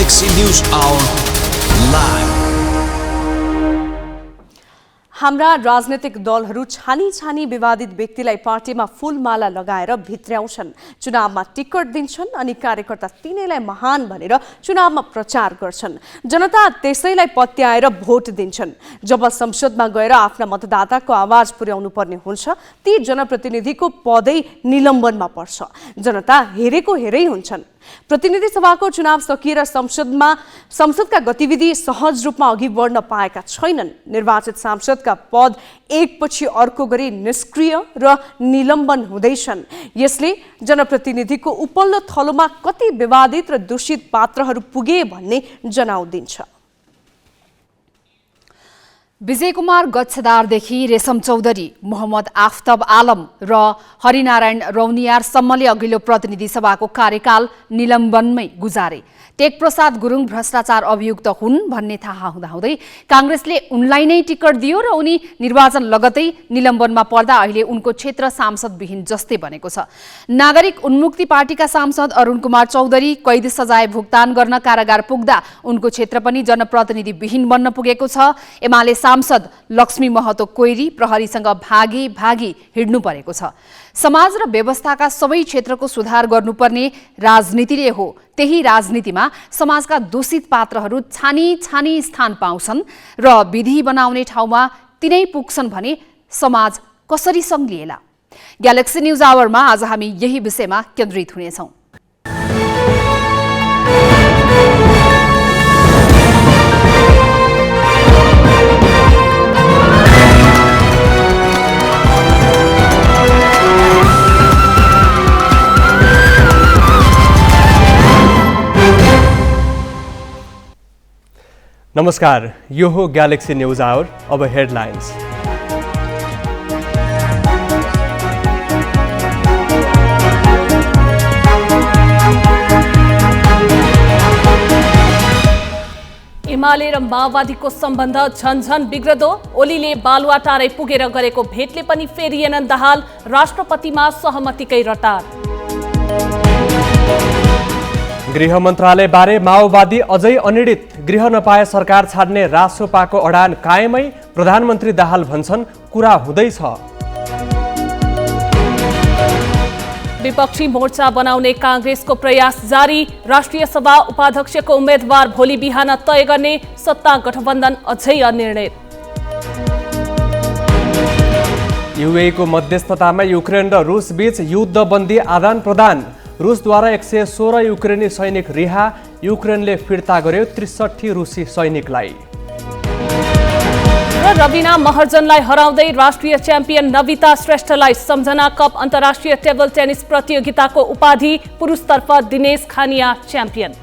Galaxy News Hour live. हाम्रा राजनीतिक दलहरू छानी छानी विवादित व्यक्तिलाई पार्टीमा फूलमाला लगाएर भित्र्याउँछन्, चुनावमा टिकट दिन्छन् अनि कार्यकर्ता तिनैलाई महान भनेर चुनावमा प्रचार गर्छन्। जनता त्यसैलाई पत्याएर भोट दिन्छन्। जब संसदमा गएर आफ्ना मतदाताको आवाज पुर्याउनु पर्ने हुन्छ, ती जनप्रतिनिधिको पदै निलम्बनमा पर्छ। जनता हेरेको हेरै हुन्छन्। प्रतिनिधि सभाको चुनाव सकिएर संसदका गतिविधि सहज रूपमा अघि बढ्न पाएका छैनन्। निर्वाचित सांसदका पद एकपछि अर्को गरी निष्क्रिय र निलम्बन हुँदैछन्। यसले जनप्रतिनिधिको उपल्लो थलोमा कति विवादित र दूषित पात्रहरू पुगे भन्ने जनाउ दिन्छ। विजय कुमार गच्छदारदेखि रेशम चौधरी, मोहम्मद आफताब आलम र हरिनारायण रौनियारसम्मले अघिल्लो प्रतिनिधि सभाको कार्यकाल निलम्बनमै गुजारे। टेकप्रसाद गुरुङ भ्रष्टाचार अभियुक्त हुन् भन्ने थाहा हुँदाहुँदै काङ्ग्रेसले उनलाई नै टिकट दियो र उनी निर्वाचन लगतै निलम्बनमा पर्दा अहिले उनको क्षेत्र सांसदविहीन जस्तै बनेको छ। नागरिक उन्मुक्ति पार्टीका सांसद अरुण कुमार चौधरी कैद सजाय भुक्तान गर्न कारागार पुग्दा उनको क्षेत्र पनि जनप्रतिनिधिविहीन बन्न पुगेको छ। एमाले सांसद लक्ष्मी महतो कोइरी प्रहरीसँग भागी हिँड्नु परेको छ। समाज र व्यवस्थाका सबै क्षेत्रको सुधार गर्नुपर्ने राजनीतिले हो। त्यही राजनीतिमा समाजका दूषित पात्रहरू छानी स्थान पाउँछन् र विधि बनाउने ठाउँमा तिनै पुग्छन् भने समाज कसरी सङ्लिएला? ग्यालेक्सी न्युज आवरमा आज हामी यही विषयमा केन्द्रित हुनेछौँ। नमस्कार, यो हो ग्यालेक्सी न्यूज आवर। अब हेडलाइन्स। एमाले र माओवादीको सम्बन्ध झन्झन बिग्रदो। ओलीले बालुवाटारै पुगेर गरेको भेटले पनि फेरिएनन् दाहाल। राष्ट्रपतिमा सहमतिकै रटार। गृह मन्त्रालय बारे माओवादी अझै अनिडित। गृह नपाए सरकार छाड्ने रासोपाको अडान कायमै। प्रधानमन्त्री दाहाल भन्छन् कुरा हुँदैछ। विपक्षी मोर्चा बनाउने काङ्ग्रेसको प्रयास जारी। राष्ट्रिय सभा उपाध्यक्षको उम्मेद्वार भोलि बिहान तय गर्ने। सत्ता गठबन्धन अझै अनिर्णित। युएईको मध्यस्थतामा युक्रेन र रुस बीच युद्धबन्दी आदान प्रदान। रुसद्वारा 116 युक्रेनी सैनिक रिहा। युक्रेनले फिर्ता गर्यो 63 रुसी सैनिकलाई। र रविना महर्जनलाई हराउँदै राष्ट्रिय च्याम्पियन नविता श्रेष्ठलाई सम्झना कप अन्तर्राष्ट्रिय टेबल टेनिस प्रतियोगिताको उपाधि। पुरुषतर्फ दिनेश खानिया च्याम्पियन।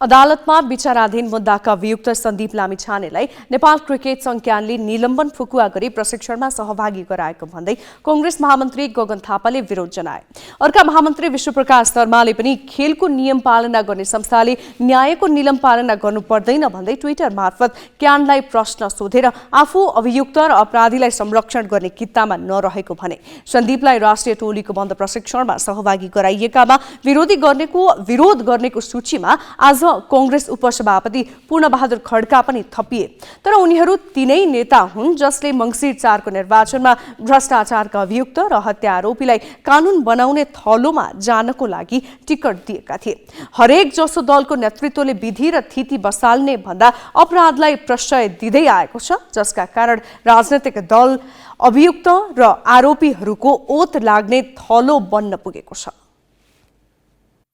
अदालतमा विचाराधीन मुद्दाका अभियुक्त सन्दीप लामिछानेलाई नेपाल क्रिकेट संज्ञानले निलम्बन फुकुवा गरी प्रशिक्षणमा सहभागी गराएको भन्दै कांग्रेस महामन्त्री गगन थापाले विरोध जनाए। अर्का महामन्त्री विश्वप्रकाश शर्माले पनि खेलको नियम पालना गर्ने संस्थाले न्यायको नियम पालना गर्नु पर्दैन भन्दै ट्विटर मार्फत क्यानलाई प्रश्न सोधेर आफू अभियुक्त र अपराधीलाई संरक्षण गर्ने कित्तामा नरहेको भने। सन्दीपलाई राष्ट्रिय टोलीको बन्द प्रशिक्षणमा सहभागी गराइएकामा विरोध गर्नेको सूचीमा आज कांग्रेस उपसभापति पूर्णबहादुर खड्का पनि थपिए। तर उनीहरू तिनै नेता हुन् जसले मंसिर 4 को निर्वाचनमा भ्रष्टाचारका अभियुक्त र हत्या आरोपीलाई कानून बनाउने थलोमा जानको लागि टिकट दिएका थिए। हरेक जसो दलको नेतृत्वले विधि र थिति बसाल्ने भन्दा अपराधलाई प्रश्रय दिँदै आएको छ, जसका कारण राजनीतिक दल अभियुक्त र आरोपीहरूको ओत लाग्ने थलो बन्न पुगेको छ।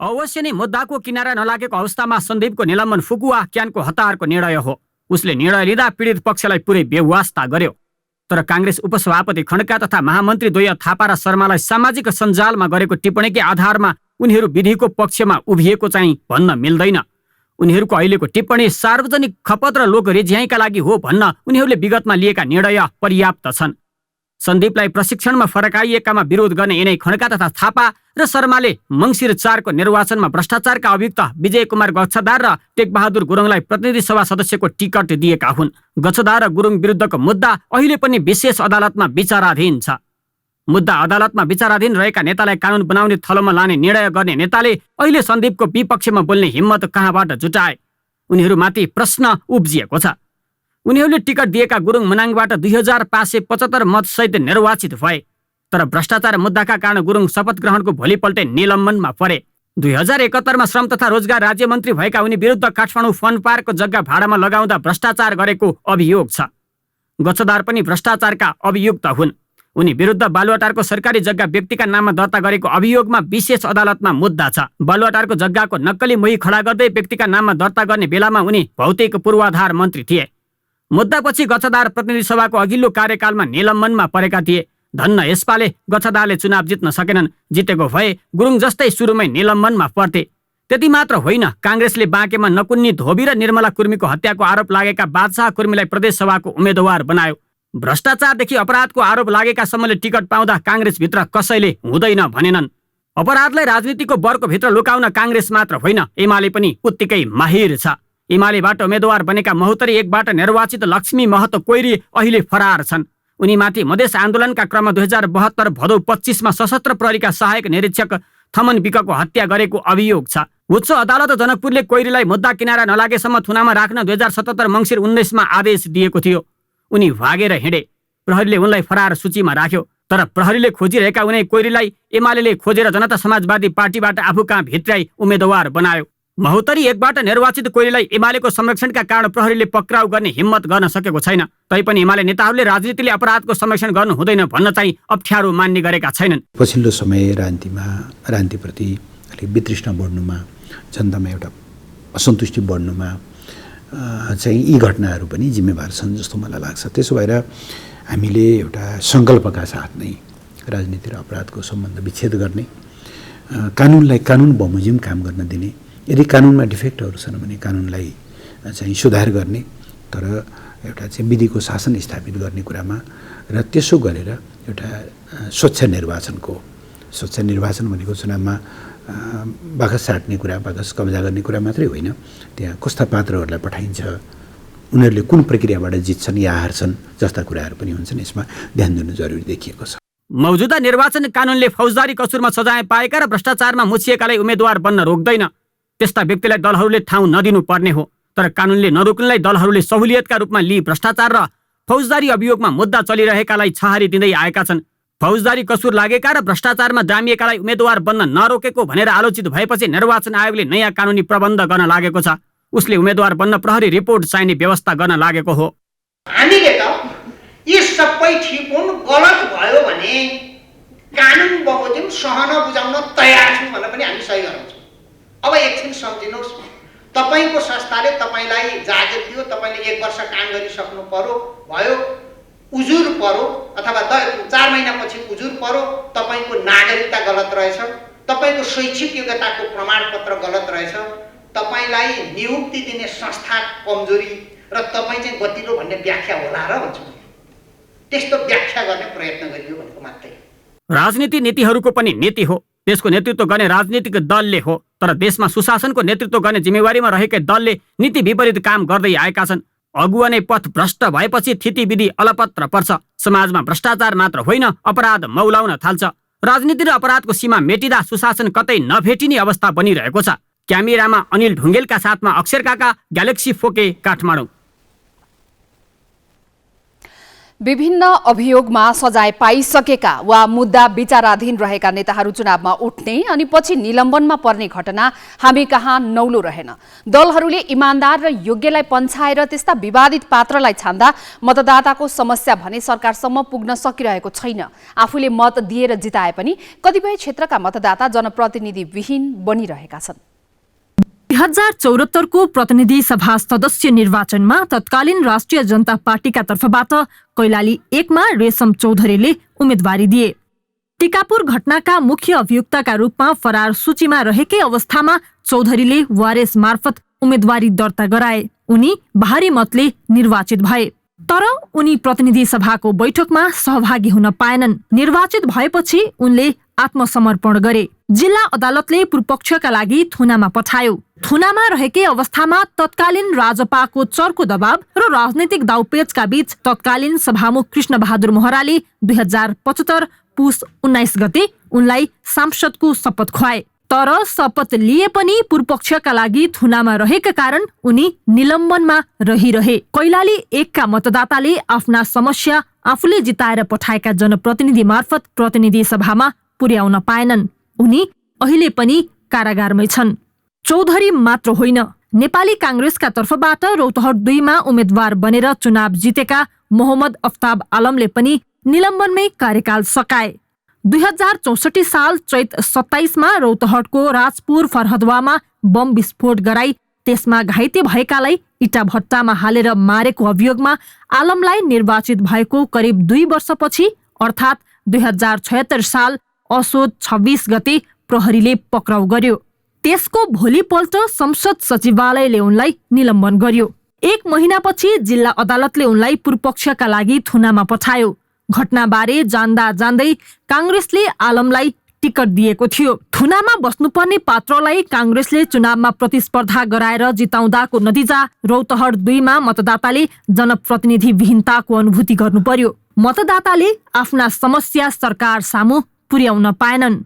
अवश्य नै मुद्दाको किनारा नलागेको अवस्थामा सन्दीपको निलम्बन फुकुवा क्यानको हतारको निर्णय हो। उसले निर्णय लिँदा पीडित पक्षलाई पुरै बेवास्ता गर्यो। तर कांग्रेस उपसभापति खड्का तथा महामन्त्री द्वय थापा र शर्मालाई सामाजिक सञ्जालमा गरेको टिप्पणीकै आधारमा उनीहरू विधिको पक्षमा उभिएको चाहिँ भन्न मिल्दैन। उनीहरूको अहिलेको टिप्पणी सार्वजनिक खपत र लोक रिझ्याइका लागि हो भन्न उनीहरूले विगतमा लिएका निर्णय पर्याप्त छन्। सन्दीपलाई प्रशिक्षणमा फरकाइएकामा विरोध गर्ने यिनै खड्का तथा थापा र शर्माले मङ्सिर 4 को निर्वाचनमा भ्रष्टाचारका अभियुक्त विजय कुमार गच्छदार र टेकबहादुर गुरुङलाई प्रतिनिधि सभा सदस्यको टिकट दिएका हुन्। गच्छदार र गुरुङ विरुद्धको मुद्दा अहिले पनि विशेष अदालतमा विचाराधीन छ। मुद्दा अदालतमा विचाराधीन रहेका नेतालाई कानुन बनाउने थलोमा लाने निर्णय गर्ने नेताले अहिले सन्दीपको विपक्षमा बोल्ने हिम्मत कहाँबाट जुटाए? उनीहरूमाथि प्रश्न उब्जिएको छ। उनीहरूले टिकट दिएका गुरुङ मनाङबाट 2575 मतसहित निर्वाचित भए, तर भ्रष्टाचार मुद्दाका कारण गुरुङ शपथ ग्रहणको भोलिपल्टै निलम्बनमा परे। 2071 श्रम तथा रोजगार राज्यमन्त्री भएका उनी विरुद्ध काठमाडौँ फन पार्कको जग्गा भाडामा लगाउँदा भ्रष्टाचार गरेको अभियोग छ। गच्छदार पनि भ्रष्टाचारका अभियुक्त हुन्। उनी विरुद्ध बालुवाटारको सरकारी जग्गा व्यक्तिका नाममा दर्ता गरेको अभियोगमा विशेष अदालतमा मुद्दा छ। बालुवाटारको जग्गाको नक्कली मोही खडा गर्दै व्यक्तिका नाममा दर्ता गर्ने बेलामा उनी भौतिक पूर्वाधार मन्त्री थिए। मुद्दापछि गच्छदार प्रतिनिधि सभाको अघिल्लो कार्यकालमा निलम्बनमा परेका थिए। धन्न यसपाले गच्छदारले चुनाव जित्न सकेनन्। जितेको भए गुरुङ जस्तै सुरुमै निलम्बनमा पर्थे। त्यति मात्र होइन, काङ्ग्रेसले बाँकेमा नकुन्नी धोबी र निर्मला कुर्मीको हत्याको आरोप लागेका बादशाह कुर्मीलाई प्रदेश सभाको उम्मेदवार बनायो। भ्रष्टाचारदेखि अपराधको आरोप लागेका सम्मले टिकट पाउँदा काङ्ग्रेसभित्र कसैले हुँदैन भनेनन्। अपराधलाई राजनीतिको बर्को भित्र लुकाउन काङ्ग्रेस मात्र होइन, एमाले पनि उत्तिकै माहिर छ। एमालेबाट उम्मेदवार बनेका महोत्तरी 1बाट निर्वाचित लक्ष्मी महतो कोइरी अहिले फरार छन्। उनीमाथि मधेस आन्दोलनका क्रममा 2072 भदौ 25मा सशस्त्र प्रहरीका सहायक निरीक्षक थमन विकको हत्या गरेको अभियोग छ। उच्च अदालत जनकपुरले कोइरीलाई मुद्दा किनारा नलागेसम्म थुनामा राख्न 2077 मङ्सिर 19मा आदेश दिएको थियो। उनी भागेर हिँडे। प्रहरीले उनलाई फरार सूचीमा राख्यो, तर प्रहरीले खोजिरहेका उनी कोइरीलाई एमालेले खोजेर जनता समाजवादी पार्टीबाट आफू कहाँ भित्राई उम्मेदवार बनायो। महोत्तरी 1बाट निर्वाचित कोइरीलाई एमालेको संरक्षणका कारण प्रहरीले पक्राउ गर्ने हिम्मत गर्न सकेको छैन। तैपनि एमाले नेताहरूले राजनीतिले अपराधको संरक्षण गर्नु हुँदैन भन्न चाहिँ अप्ठ्यारो मान्ने गरेका छैनन्। पछिल्लो समय राजनीतिप्रति अलिक वितृष्णा बढ्नुमा, जनतामा एउटा असन्तुष्टि बढ्नुमा चाहिँ यी घटनाहरू पनि जिम्मेवार छन् जस्तो मलाई लाग्छ। त्यसो भएर हामीले एउटा सङ्कल्पका साथ नै राजनीति र अपराधको सम्बन्ध विच्छेद गर्ने, कानुनलाई कानुन बमोजिम काम गर्न दिने, यदि कानुनमा डिफेक्टहरू छन् भने कानुनलाई चाहिँ सुधार गर्ने, तर एउटा चाहिँ विधिको शासन स्थापित गर्ने कुरामा र त्यसो गरेर एउटा स्वच्छ निर्वाचन भनेको चुनावमा बाकस साट्ने कुरा, बाकस कब्जा गर्ने कुरा मात्रै होइन, त्यहाँ कस्ता पात्रहरूलाई पठाइन्छ, उनीहरूले कुन प्रक्रियाबाट जित्छन् या हार्छन् जस्ता कुराहरू पनि हुन्छन्। यसमा ध्यान दिनु जरुरी देखिएको छ। मौजुदा निर्वाचन कानुनले फौजदारी कसुरमा सजाय पाएका र भ्रष्टाचारमा मुछिएकालाई उम्मेदवार बन्न रोक्दैन। त्यस्ता व्यक्तिलाई दलहरूले ठाउँ नदिनु पर्ने हो, तर कानुनले नरोक्नेलाई दलहरूले सहुलियतका रूपमा लिई भ्रष्टाचार र फौजदारी अभियोगमा मुद्दा चलिरहेकालाई छहारी दिँदै आएका छन्। फौजदारी कसुर लागेका र भ्रष्टाचारमा जामिएकालाई उम्मेदवार बन्न नरोकेको भनेर आलोचित भएपछि निर्वाचन आयोगले नयाँ कानुनी प्रबन्ध गर्न लागेको छ। उसले उम्मेदवार बन्न प्रहरी रिपोर्ट चाहिने व्यवस्था गर्न लागेको हो। हामीले त यी सबै ठिक हुन्, गलत भयो भने कानुन बमोजिम सहन बुझाउन तयार छौँ भनेर पनि हामी सही गराउँछौँ। अब एकछिन सम्झिनुहोस्, तपाईँको संस्थाले तपाईँलाई जागिर दियो, तपाईँले 1 वर्ष काम गरिसक्नु पर्यो, भयो उजुर पर्यो अथवा 4 महिनापछि उजुर पर्यो, तपाईँको नागरिकता गलत रहेछ, तपाईँको शैक्षिक योग्यताको प्रमाणपत्र गलत रहेछ, तपाईँलाई नियुक्ति दिने संस्था कमजोरी र तपाईँ चाहिँ गतिलो भन्ने व्याख्या होला र भन्छौँ। त्यस्तो व्याख्या गर्ने प्रयत्न गरियो भनेको मात्रै। राजनीति नीतिहरूको पनि नीति हो, देशको नेतृत्व गर्ने राजनीतिक दलले हो, तर देशमा सुशासनको नेतृत्व गर्ने जिम्मेवारीमा रहेकै दलले नीति विपरीत काम गर्दै आएका छन्। अगुवा नै पथ भ्रष्ट भएपछि थितिविधि अलपत्र पर्छ। समाजमा भ्रष्टाचार मात्र होइन, अपराध मौलाउन थाल्छ। राजनीति र अपराधको सीमा मेटिँदा सुशासन कतै नभेटिने अवस्था बनिरहेको छ। क्यामेरामा अनिल ढुङ्गेलका साथमा अक्षर काका, ग्यालेक्सी फोके, काठमाडौँ। विभिन्न अभियोगमा सजाय पाइसकेका वा मुद्दा विचाराधीन रहेका नेताहरू चुनावमा उठ्ने अनि पछि निलम्बनमा पर्ने घटना हामी कहाँ नौलो रहेन। दलहरूले इमान्दार र योग्यलाई पन्छाएर त्यस्ता विवादित पात्रलाई छान्दा मतदाताको समस्या भने सरकारसम्म पुग्न सकिरहेको छैन। आफूले मत दिएर जिताए पनि कतिपय क्षेत्रका मतदाता जनप्रतिनिधि विहीन बनिरहेका छन्। 2074 को प्रतिनिधि सभा सदस्य निर्वाचनमा तत्कालीन राष्ट्रिय जनता पार्टीका तर्फबाट कैलाली 1 मा रेशम चौधरीले उम्मेदवारी दिए। टिकापुर घटनाका मुख्य अभियुक्तका रूपमा फरार सूचीमा रहेकै अवस्थामा चौधरीले वारेस मार्फत उम्मेदवारी दर्ता गराए। उनी भारी मतले निर्वाचित भए। तर उनी प्रतिनिधि सभाको बैठकमा सहभागी हुन पाएनन्। निर्वाचित भएपछि उनले आत्मसमर्पण गरे। जिल्ला अदालतले पूर्वपक्षका लागि थुनामा पठायो। थुनामा रहेकै अवस्थामा तत्कालीन राजपाको चर्को दबाव र राजनैतिक दाउपेचका बीच तत्कालीन सभामुख कृष्ण बहादुर महराले 2075 पुस 19 गते उनलाई सांसदको शपथ खुवाए। तर शपथ लिए पनि पूर्वपक्षका लागि थुनामा रहेका कारण उनी निलम्बनमा रहिरहे। कैलाली 1 का मतदाताले आफ्ना समस्या आफूले जिताएर पठाएका जनप्रतिनिधि मार्फत प्रतिनिधि सभामा पुर्याउन पाएनन्। उनी अहिले पनि कारागारमै छन्। चौधरी मात्र होइन, नेपाली कांग्रेसका तर्फबाट रौतहट 2 मा उम्मेद्वार बनेर चुनाव जितेका मोहम्मद अफ्ताब आलमले पनि निलम्बनमै कार्यकाल सकाए। 2064 साल चैत 27 मा रौतहटको राजपुर फरहदवामा बम विस्फोट गराई त्यसमा घाइते भएकालाई इटा भट्टामा हालेर मारेको अभियोगमा आलमलाई निर्वाचित भएको करिब 2 वर्षपछि अर्थात् 2076 साल असोज 26 गते प्रहरीले पक्राउ गर्यो। त्यसको भोलिपल्ट संसद सचिवालयले उनलाई निलम्बन गर्यो। 1 महिनापछि जिल्ला अदालतले उनलाई पूर्वपक्षका लागि थुनामा पठायो। घटनाबारे जान्दा जान्दै कांग्रेसले आलमलाई टिकट दिएको थियो। थुनामा बस्नुपर्ने पात्रलाई कांग्रेसले चुनावमा प्रतिस्पर्धा गराएर जिताउँदाको नतिजा रौतहट 2 मा मतदाताले जनप्रतिनिधि विहीनताको अनुभूति गर्नु पर्यो। मतदाताले आफ्ना समस्या सरकार सामु पुर्याउन पाएनन्।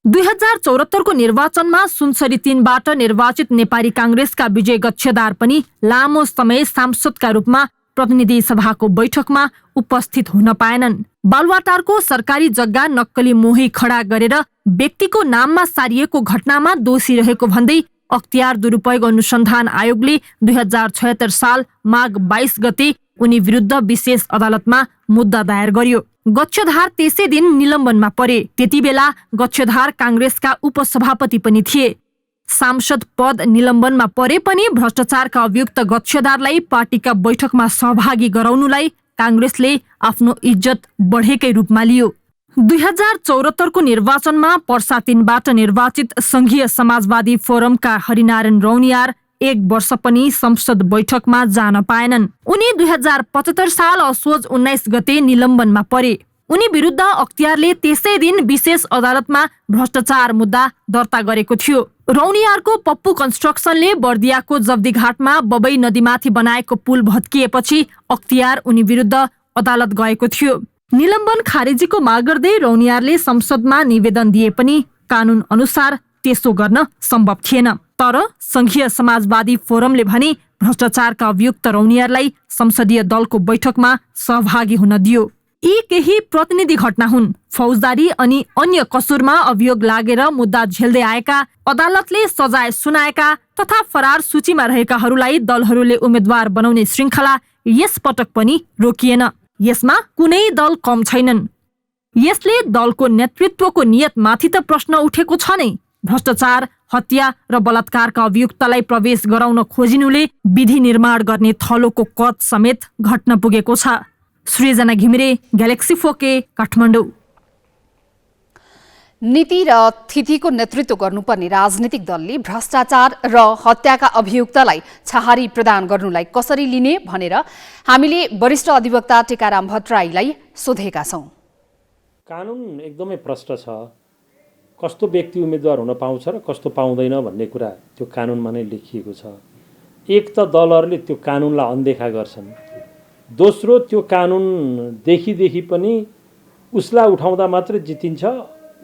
2074 को निर्वाचनमा सुनसरी 3 बाट निर्वाचित नेपाली कांग्रेसका विजय गच्छदार पनि लामो समय सांसदका रूपमा प्रतिनिधि सभाको बैठकमा उपस्थित हुन पाएनन्। बालुवाटारको सरकारी जग्गा नक्कली मोही खडा गरेर व्यक्तिको नाममा सारिएको घटनामा दोषी रहेको भन्दै अख्तियार दुरुपयोग अनुसन्धान आयोगले 2076 साल माघ 22 गते उनी विरुद्ध विशेष अदालतमा मुद्दा दायर गर्यो। गच्छधार त्यसै दिन निलम्बनमा परे। त्यति बेला गच्छधार कांग्रेसका उपसभापति पनि थिए। सांसद पद निलम्बनमा परे पनि भ्रष्टाचारका अभियुक्त गच्छधारलाई पार्टीका बैठकमा सहभागी गराउनुलाई कांग्रेसले आफ्नो इज्जत बढेकै रूपमा लियो। 2074 को निर्वाचनमा पर्सा 3 बाट निर्वाचित संघीय समाजवादी फोरमका हरिनारायण रौनियार 1 वर्ष पनि संसद बैठकमा जान पाएनन्। उनी 2075 साल असोज 19 गते निलम्बनमा परे। उनी विरुद्ध अख्तियारले त्यसै दिन विशेष अदालतमा भ्रष्टाचार मुद्दा दर्ता गरेको थियो। रौनियारको पप्पू कन्स्ट्रक्सनले बर्दियाको जब्दीघाटमा बबई नदीमाथि बनाएको पुल भत्किएपछि अख्तियार उनी विरुद्ध अदालत गएको थियो। निलम्बन खारेजीको माग गर्दै रौनियारले संसदमा निवेदन दिए पनि कानून अनुसार त्यसो गर्न सम्भव थिएन। तर संघीय समाजवादी फोरमले भने भ्रष्टाचारका अभियुक्त रौनियारलाई संसदीय दलको बैठकमा सहभागी हुन दियो। यी केही प्रतिनिधि घटना हुन्। फौजदारी अनि अन्य कसुरमा अभियोग लागेर मुद्दा झेल्दै आएका, अदालतले सजाय सुनाएका तथा फरार सूचीमा रहेकाहरूलाई दलहरूले उम्मेद्वार बनाउने श्रृङ्खला यस पटक पनि रोकिएन। यसमा कुनै दल कम छैनन्। यसले दलको नेतृत्वको नियतमाथि त प्रश्न उठेको छ नै। भ्रष्टाचार, हत्या र बलात्कारका अभियुक्तलाई प्रवेश गराउन खोजिनुले विधि निर्माण गर्ने थलोको कद समेत घट्न पुगेको छ। सृजना घिमिरे, ग्यालेक्सी 4K, काठमाडौँ। नीति र स्थितिको नेतृत्व गर्नुपर्ने राजनीतिक दलले भ्रष्टाचार र हत्याका अभियुक्तलाई छहारी प्रदान गर्नुलाई कसरी लिने भनेर हामीले वरिष्ठ अधिवक्ता टेकाराम भट्टराईलाई सोधेका छौं। कानुन एकदमै प्रष्ट छ। कस्तो व्यक्ति उम्मेदवार हुन पाउँछ र कस्तो पाउँदैन भन्ने कुरा त्यो कानुनमा नै लेखिएको छ। एक त दलहरूले त्यो कानुनलाई अनदेखा गर्छन्। दोस्रो, त्यो कानुन देखि पनि उसलाई उठाउँदा मात्र जितिन्छ,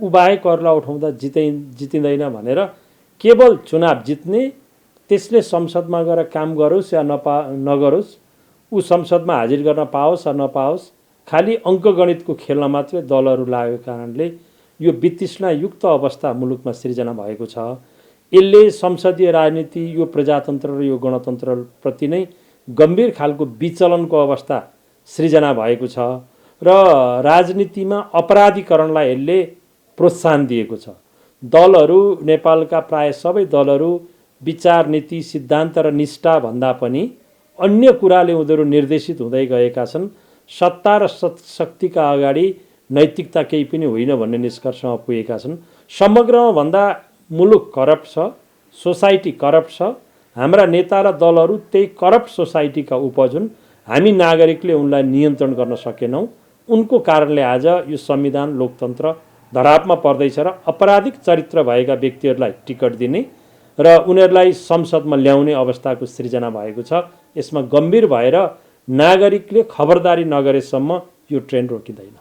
उबाहेक अरूलाई उठाउँदा जितिँदैन भनेर केवल चुनाव जित्ने, त्यसले संसदमा गएर काम गरोस् या नगरोस्, ऊ संसदमा हाजिर गर्न पाओस् या नपाओस्, खालि अङ्कगणितको खेलमा मात्रै दलहरू लागेको कारणले यो वितृष्णायुक्त अवस्था मुलुकमा सिर्जना भएको छ। यसले संसदीय राजनीति, यो प्रजातन्त्र र यो गणतन्त्रप्रति नै गम्भीर खालको विचलनको अवस्था सृजना भएको छ र राजनीतिमा अपराधीकरणलाई यसले प्रोत्साहन दिएको छ। दलहरू, नेपालका प्राय सबै दलहरू विचार, नीति, सिद्धान्त र निष्ठा भन्दा पनि अन्य कुराले उनीहरू निर्देशित हुँदै गएका छन्। सत्ता र शक्तिका अगाडि नैतिकता केही पनि होइन भन्ने निष्कर्षमा पुगेका छन्। समग्रमा भन्दा मुलुक करप्ट छ, सोसाइटी करप्ट छ। हाम्रा नेता र दलहरू त्यही करप्ट सोसाइटीका उपज हुन्। हामी नागरिकले उनलाई नियन्त्रण गर्न सकेनौँ। उनको कारणले आज यो संविधान लोकतन्त्र धरापमा पर्दैछ र अपराधिक चरित्र भएका व्यक्तिहरूलाई टिकट दिने र उनीहरूलाई संसदमा ल्याउने अवस्थाको सृजना भएको छ। यसमा गम्भीर भएर नागरिकले खबरदारी नगरेसम्म यो ट्रेन रोकिँदैन।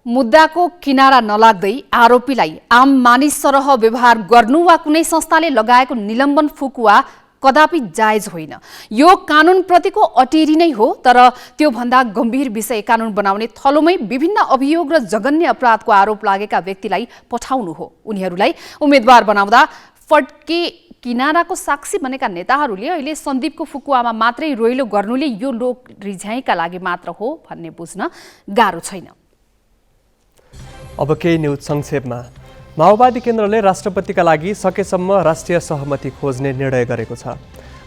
मुद्दाको किनारा नलाग्दै आरोपीलाई आम मानिस सरह व्यवहार गर्नु वा कुनै संस्थाले लगाएको निलम्बन फुकुवा कदापि जायज होइन। यो कानुनप्रतिको अटेरी नै हो, तर त्योभन्दा गम्भीर विषय कानुन बनाउने थलोमै विभिन्न अभियोग र जघन्य अपराधको आरोप लागेका व्यक्तिलाई पठाउनु हो। उनीहरूलाई उम्मेद्वार बनाउँदा फड्के किनाराको साक्षी बनेका नेताहरूले अहिले सन्दीपको फुकुवामा मात्रै रोइलो गर्नुले यो लोक रिझाइका लागि मात्र हो भन्ने बुझ्न गाह्रो छैन। अब केही न्युज संक्षेपमा। माओवादी केन्द्रले राष्ट्रपतिका लागि सकेसम्म राष्ट्रिय सहमति खोज्ने निर्णय गरेको छ।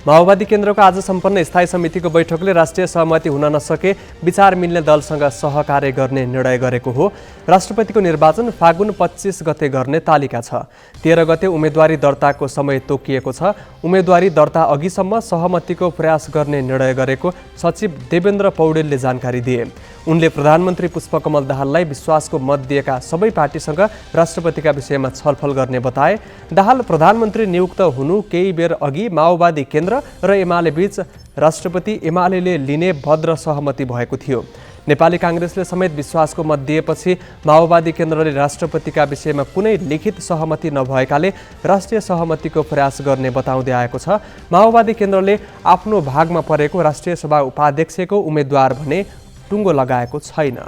माओवादी केन्द्रको आज सम्पन्न स्थायी समितिको बैठकले राष्ट्रिय सहमति हुन नसके विचार मिल्ने दलसँग सहकार्य गर्ने निर्णय गरेको हो। राष्ट्रपतिको निर्वाचन फागुन 25 गते गर्ने तालिका छ। 13 गते उम्मेदवारी दर्ताको समय तोकिएको छ। उम्मेदवारी दर्ता अघिसम्म सहमतिको प्रयास गर्ने निर्णय गरेको सचिव देवेन्द्र पौडेलले जानकारी दिए। उनले प्रधानमन्त्री पुष्पकमल दाहाललाई विश्वासको मत दिएका सबै पार्टीसँग राष्ट्रपतिका विषयमा छलफल गर्ने बताए। दाहाल प्रधानमन्त्री नियुक्त हुनु केही बेर अघि माओवादी केन्द्र र एमाले बीच राष्ट्रपति एमाले लिने भद्र सहमति भएको थियो। नेपाली काङ्ग्रेसले समेत विश्वासको मत दिएपछि माओवादी केन्द्रले राष्ट्रपतिका विषयमा कुनै लिखित सहमति नभएकाले राष्ट्रिय सहमतिको प्रयास गर्ने बताउँदै आएको छ। माओवादी केन्द्रले आफ्नो भागमा परेको राष्ट्रिय सभा उपाध्यक्षको उम्मेद्वार भने टुङ्गो लगाएको छैन।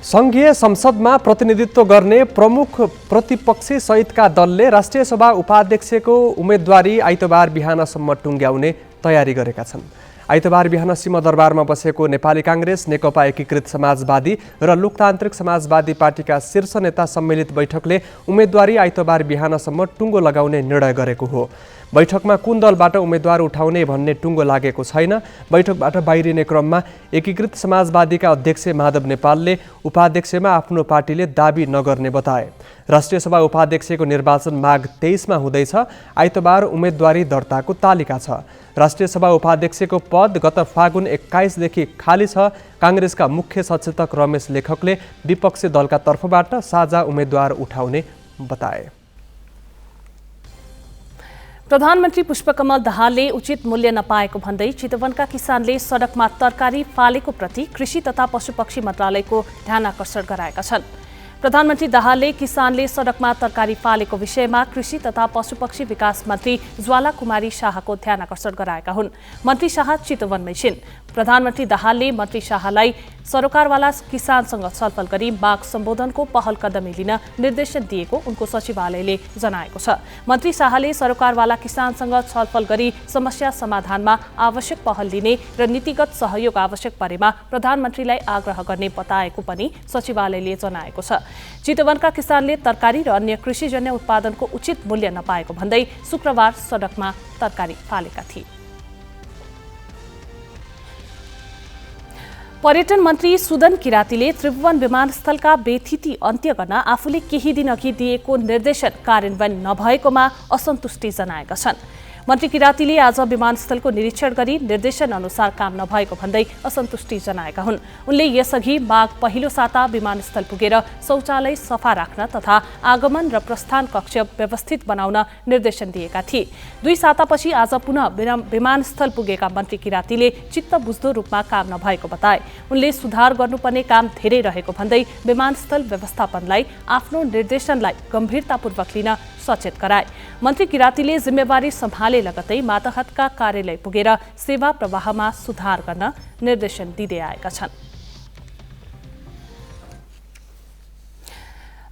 सङ्घीय संसदमा प्रतिनिधित्व गर्ने प्रमुख प्रतिपक्षी सहितका दलले राष्ट्रिय सभा उपाध्यक्षको उम्मेदवारी आइतबार बिहानसम्म टुङ्ग्याउने तयारी गरेका छन्। आइतबार बिहान सिंहदरबारमा बसेको नेपाली काङ्ग्रेस, नेकपा एकीकृत समाजवादी र लोकतान्त्रिक समाजवादी पार्टीका शीर्ष नेता सम्मिलित बैठकले उम्मेदवारी आइतबार बिहानसम्म टुङ्गो लगाउने निर्णय गरेको हो। बैठकमा कुन दलबाट उम्मेदवार उठाउने भन्ने टुङ्गो लागेको छैन। बैठकबाट बाहिरिने क्रममा एकीकृत समाजवादीका अध्यक्ष माधव नेपालले उपाध्यक्षमा आफ्नो पार्टीले दाबी नगर्ने बताए। राष्ट्रिय सभा उपाध्यक्षको निर्वाचन माघ 23 मा हुँदैछ। आइतबार उम्मेदवारी दर्ताको तालिका छ। राष्ट्रिय सभा उपाध्यक्षको पद गत फागुन 21 देखि खाली छ। काङ्ग्रेसका मुख्य सचेतक रमेश लेखकले विपक्षी दलका तर्फबाट साझा उम्मेदवार उठाउने बताए। प्रधानमन्त्री पुष्पकमल दाहालले उचित मूल्य नपाएको भन्दै चितवनका किसानले सडकमा तरकारी फालेको प्रति कृषि तथा पशुपक्षी मन्त्रालयको ध्यान आकर्षण गराएका छन्। प्रधानमन्त्री दाहालले किसानले सडकमा तरकारी फालेको विषयमा कृषि तथा पशुपक्षी विकास मन्त्री ज्वाला कुमारी शाहको ध्यान आकर्षण गराएका हुन्। मन्त्री शाह चितवनमै छिन्। प्रधानमन्त्री दाहालले मन्त्री शाहलाई सरोकारवाला किसानसँग छलफल गरी माग सम्बोधनको पहल कदमी लिन निर्देशन दिएको उनको सचिवालयले जनाएको छ। मन्त्री शाहले सरोकारवाला किसानसँग छलफल गरी समस्या समाधानमा आवश्यक पहल लिने र नीतिगत सहयोग आवश्यक परेमा प्रधानमन्त्रीलाई आग्रह गर्ने बताएको पनि सचिवालयले जनाएको छ। चितवनका किसानले तरकारी र अन्य कृषिजन्य उत्पादनको उचित मूल्य नपाएको भन्दै शुक्रबार सडकमा तरकारी फालेका थिए। पर्यटन मन्त्री सुदन किरातीले त्रिभुवन विमानस्थलका बेथिति अन्त्य गर्न आफूले केही दिन अघि दिएको निर्देशन कार्यान्वयन नभएकोमा असन्तुष्टि जनाएका छन्। मन्त्री किरातीले आज विमानस्थलको निरीक्षण गरी निर्देशन अनुसार काम नभएको भन्दै असन्तुष्टि जनाएका हुन्। उनले यसअघि माघ पहिलो साता विमानस्थल पुगेर शौचालय सफा राख्न तथा आगमन र प्रस्थान कक्ष व्यवस्थित बनाउन निर्देशन दिएका थिए। 2 सातापछि आज पुनः विमानस्थल पुगेका मन्त्री किरातीले चित्त बुझ्दो रूपमा काम नभएको बताए। उनले सुधार गर्नुपर्ने काम धेरै रहेको भन्दै विमानस्थल व्यवस्थापनलाई आफ्नो निर्देशनलाई गम्भीरतापूर्वक लिन सचेत गराए। मन्त्री किरातीले जिम्मेवारी सम्हाले लगतै मातहतका कार्यालय पुगेर सेवा प्रवाहमा सुधार गर्न निर्देशन दिँदै आएका छन्।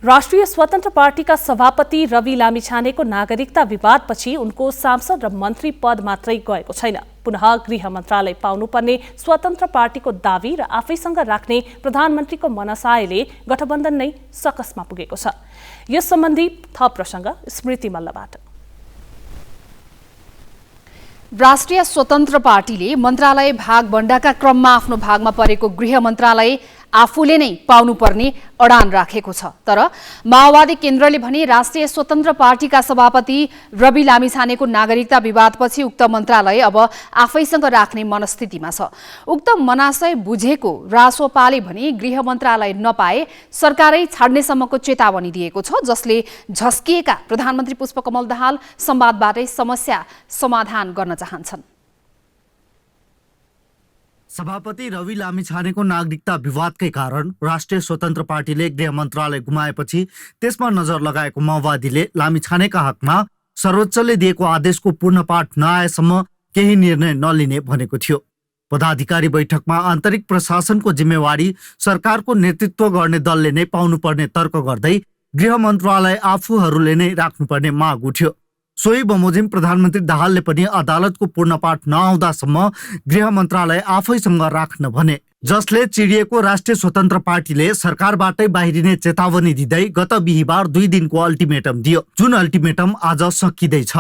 राष्ट्रिय स्वतन्त्र पार्टीका सभापति रवि लामिछानेको नागरिकता विवादपछि उनको सांसद र मन्त्री पद मात्रै गएको छैन। पुनः गृह मन्त्रालय पाउनुपर्ने स्वतन्त्र पार्टीको दावी र आफैसँग राख्ने प्रधानमन्त्रीको मनसायले गठबन्धन नै सकसमा पुगेको छ। यस सम्बन्धी थप प्रसङ्ग स्मृति मल्लबाट। राष्ट्रिय स्वतन्त्र पार्टीले मन्त्रालय भागबण्डाका क्रममा आफ्नो भागमा परेको गृह मन्त्रालय आफूले नै पाउनुपर्ने अडान राखेको छ। तर माओवादी केन्द्रले भने राष्ट्रिय स्वतन्त्र पार्टीका सभापति रवि लामिछानेको नागरिकता विवादपछि उक्त मन्त्रालय अब आफैसँग राख्ने मनस्थितिमा छ। उक्त मनाशय बुझेको रासोपाले भने गृह मन्त्रालय नपाए सरकारै छाड्नेसम्मको चेतावनी दिएको छ, जसले झस्किएका प्रधानमन्त्री पुष्पकमल दाहाल संवादबाटै समस्या समाधान गर्न चाहन्छन्। सभापति रवि लामिछानेको नागरिकता विवादकै कारण राष्ट्रिय स्वतन्त्र पार्टीले गृह मन्त्रालय गुमाएपछि त्यसमा नजर लगाएको माओवादीले लामिछानेका हकमा सर्वोच्चले दिएको आदेशको पूर्णपाठ नआएसम्म केही निर्णय नलिने भनेको थियो। पदाधिकारी बैठकमा आन्तरिक प्रशासनको जिम्मेवारी सरकारको नेतृत्व गर्ने दलले नै पाउनुपर्ने तर्क गर्दै गृह मन्त्रालय आफूहरूले नै राख्नुपर्ने माग उठ्यो। सोही बमोजिम प्रधानमन्त्री दाहालले पनि अदालतको पूर्णपाठ नआउँदासम्म गृह मन्त्रालय आफैसँग राख्न भने, जसले चिडिएको राष्ट्रिय स्वतन्त्र पार्टीले सरकारबाटै बाहिरिने चेतावनी दिँदै गत बिहीबार 2 दिनको अल्टिमेटम दियो, जुन अल्टिमेटम आज सकिँदैछ।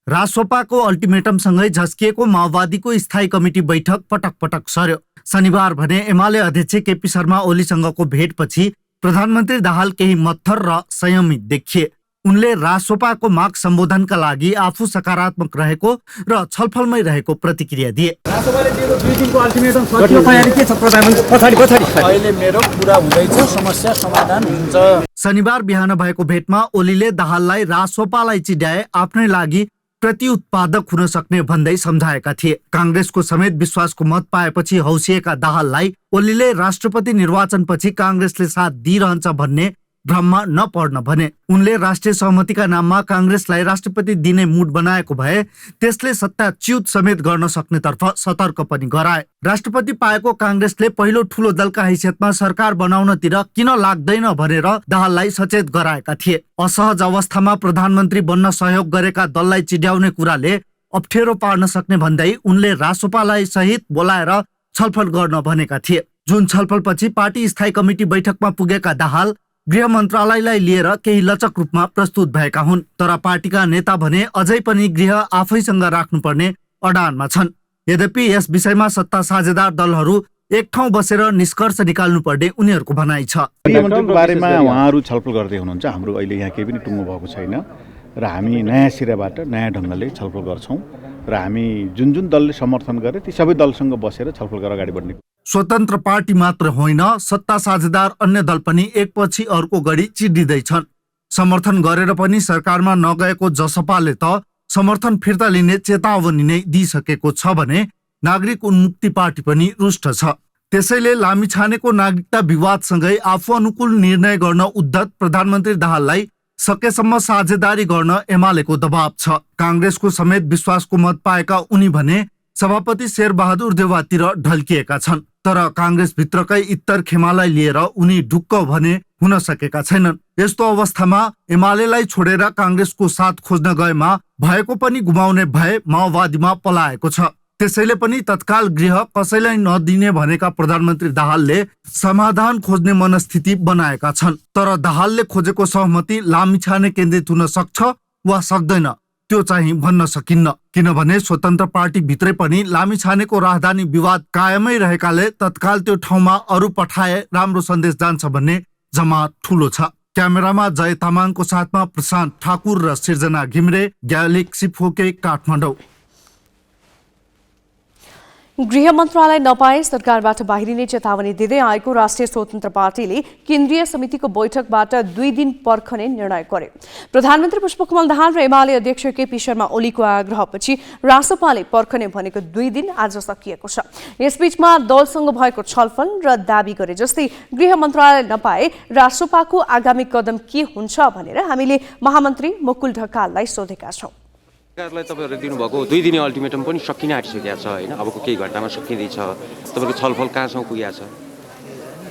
रासोपाको अल्टिमेटमसँगै झस्किएको माओवादीको स्थायी कमिटी बैठक पटक पटक सर्यो। शनिबार भने एमाले अध्यक्ष केपी शर्मा ओलीसँगको भेटपछि प्रधानमन्त्री दाहाल केही मत्थर र संयमित देखिए। उनले रासोपाको माग सम्बोधनका लागि आफू सकारात्मक रहेको र छलफलमै रहेको प्रतिक्रिया दिए। रासोपाले दिएको 2 दिनको अल्टिमेटम सकियो, तयारी के छ प्रधानमन्त्री? पछाडी अहिले मेरो कुरा हुँदैछ, समस्या समाधान हुन्छ। शनिबार बिहान भएको भेटमा ओलीले दाहाललाई रासोपालाई चिड्याए आफ्नै लागि प्रतिउत्पादक हुन सक्ने भन्दै सम्झाएका थिए। कांग्रेसको समेत विश्वासको मत पाएपछि हौसिएका दाहाललाई ओलीले राष्ट्रपति निर्वाचनपछि कांग्रेसले साथ दिइरहन्छ भन्ने भ्रममा नपर्न भने। उनले राष्ट्रिय सहमतिका नाममा कांग्रेसलाई राष्ट्रपति दिने मुड बनाएको भए त्यसले सत्ताच्युत समेत गर्न सक्नेतर्फ सतर्क पनि गराए। राष्ट्रपति पाएको कांग्रेसले पहिलो ठूलो दलका हैसियतमा सरकार बनाउनतिर किन लाग्दैन भनेर दाहाललाई सचेत गराएका थिए। असहज अवस्थामा प्रधानमन्त्री बन्न सहयोग गरेका दललाई चिड्याउने कुराले अप्ठ्यारो पार्न सक्ने भन्दै उनले रासोपालाई सहित बोलाएर छलफल गर्न भनेका थिए। जुन छलफलपछि पार्टी स्थायी कमिटी बैठकमा पुगेका दाहाल गृह मन्त्रालयलाई लिएर केही लचक रूपमा प्रस्तुत भएका हुन्। तर पार्टीका नेता भने अझै पनि गृह आफैसँग राख्नुपर्ने अडानमा छन्। यद्यपि यस विषयमा सत्ता साझेदार दलहरू एक ठाउँ बसेर निष्कर्ष निकाल्नुपर्ने उनीहरूको भनाइ छ। गृहमन्त्रीको बारेमा उहाँहरू छलफल गर्दै हुनुहुन्छ। हाम्रो अहिले यहाँ केही पनि टुङ्गो भएको छैन र हामी नयाँ सिराबाट नयाँ ढङ्गले छलफल गर्छौँ र हामी जुन जुन दलले समर्थन गरे ती सबै दलसँग बसेर छलफल गरेर अगाडि बढ्ने। स्वतन्त्र पार्टी मात्र होइन, सत्ता साझेदार अन्य दल पनि एकपछि अर्को गरी चिडिँदैछन्। समर्थन गरेर पनि सरकारमा नगएको जसपाले त समर्थन फिर्ता लिने चेतावनी नै दिइसकेको छ भने नागरिक उन्मुक्ति पार्टी पनि रुष्ट छ। त्यसैले लामिछानेको नागरिकता विवादसँगै आफू अनुकूल निर्णय गर्न उद्धत प्रधानमन्त्री दाहाललाई सकेसम्म साझेदारी गर्न एमालेको दबाव छ। कांग्रेसको समेत विश्वासको मत पाएका उनी भने सभापति शेरबहादुर देउवातिर ढल्किएका छन्। तर कांग्रेसभित्रकै इत्तर खेमालाई लिएर उनी ढुक्क भने हुन सकेका छैनन्। यस्तो अवस्थामा एमालेलाई छोडेर कांग्रेसको साथ खोज्न गएमा भएको पनि गुमाउने भए माओवादीमा पलाएको छ। त्यसैले पनि तत्काल गृह कसैलाई नदिने भनेका प्रधानमन्त्री दाहालले समाधान खोज्ने मनस्थिति बनाएका छन्। तर दाहालले खोजेको सहमति लामिछाने केन्द्रित हुन सक्छ वा सक्दैन त्यो चाहिँ भन्न सकिन्न, किनभने स्वतन्त्र पार्टी भित्रै पनि लामिछानेको राजधानी विवाद कायमै रहेकाले तत्काल त्यो ठाउँमा अरू पठाए राम्रो सन्देश जान्छ भन्ने जमात ठूलो छ। क्यामेरामा जय तामाङको साथमा प्रशान्त ठाकुर र सिर्जना घिम्रे, ग्यालेक्सी फोके, काठमाडौँ। गृह मन्त्रालय नपाए सरकारबाट बाहिरिने चेतावनी दिँदै आएको राष्ट्रिय स्वतन्त्र पार्टीले केन्द्रीय समितिको बैठकबाट 2 दिन पर्खने निर्णय गर्यो। प्रधानमन्त्री पुष्पकमल दाहाल र एमाले अध्यक्ष केपी शर्मा ओलीको आग्रहपछि रासोपाले पर्खने भनेको 2 दिन आज सकिएको छ। यसबीचमा दलसँग भएको छलफल र दाबी गरे जस्तै गृह मन्त्रालय नपाए रासोपाको आगामी कदम के हुन्छ भनेर हामीले महामन्त्री मुकुल ढकाललाई सोधेका छौं। सरकारलाई तपाईहरुले दिनुभएको 2 दिने अल्टिमेटम पनि सकिन आँटिसकेको छ हैन, अबको केही घण्टामा सकिँदैछ। तपाईको छलफल कहाँसम्म पुगेको छ?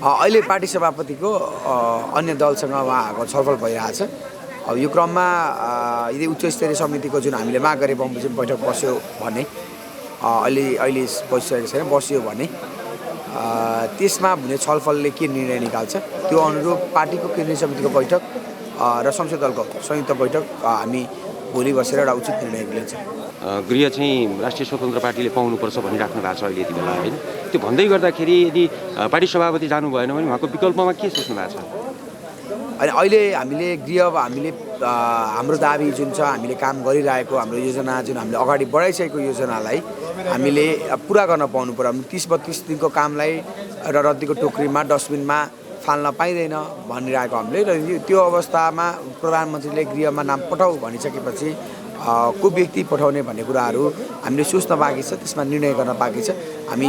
अहिले पार्टी सभापतिको अन्य दलसँग उहाँको छलफल भइरहेछ। अब यो क्रममा यदि उच्च स्तरीय समितिको जुन हामीले माग गरे बमोजिम बैठक बस्यो भने अहिले बसिसकेको छैन, बस्यो भने त्यसमा हुने छलफलले के निर्णय निकाल्छ त्यो अनुरूप पार्टीको केन्द्रीय समितिको बैठक र संसदीय दलको संयुक्त बैठक हामी भोलि बसेर एउटा उचित निर्णय लिन्छ। गृह चाहिँ राष्ट्रिय स्वतन्त्र पार्टीले पाउनुपर्छ भनिराख्नु भएको छ अहिले यति बेला होइन। त्यो भन्दै गर्दाखेरि यदि पार्टी सभापति जानु भएन भने उहाँको विकल्पमा के सोच्नु भएको छ? अनि अहिले हामीले हाम्रो दाबी जुन छ, हामीले काम गरिरहेको हाम्रो योजना जुन हामीले अगाडि बढाइसकेको योजनालाई हामीले पुरा गर्न पाउनु पर्यो। 30-32 दिनको कामलाई एउटा रद्दीको टोकरीमा डस्टबिनमा फाल्न पाइँदैन भनिरहेको हामीले, र त्यो अवस्थामा प्रधानमन्त्रीले गृहमा नाम पठाऊ भनिसकेपछि को व्यक्ति पठाउने भन्ने कुराहरू हामीले सोच्न बाँकी छ, त्यसमा निर्णय गर्न बाँकी छ। हामी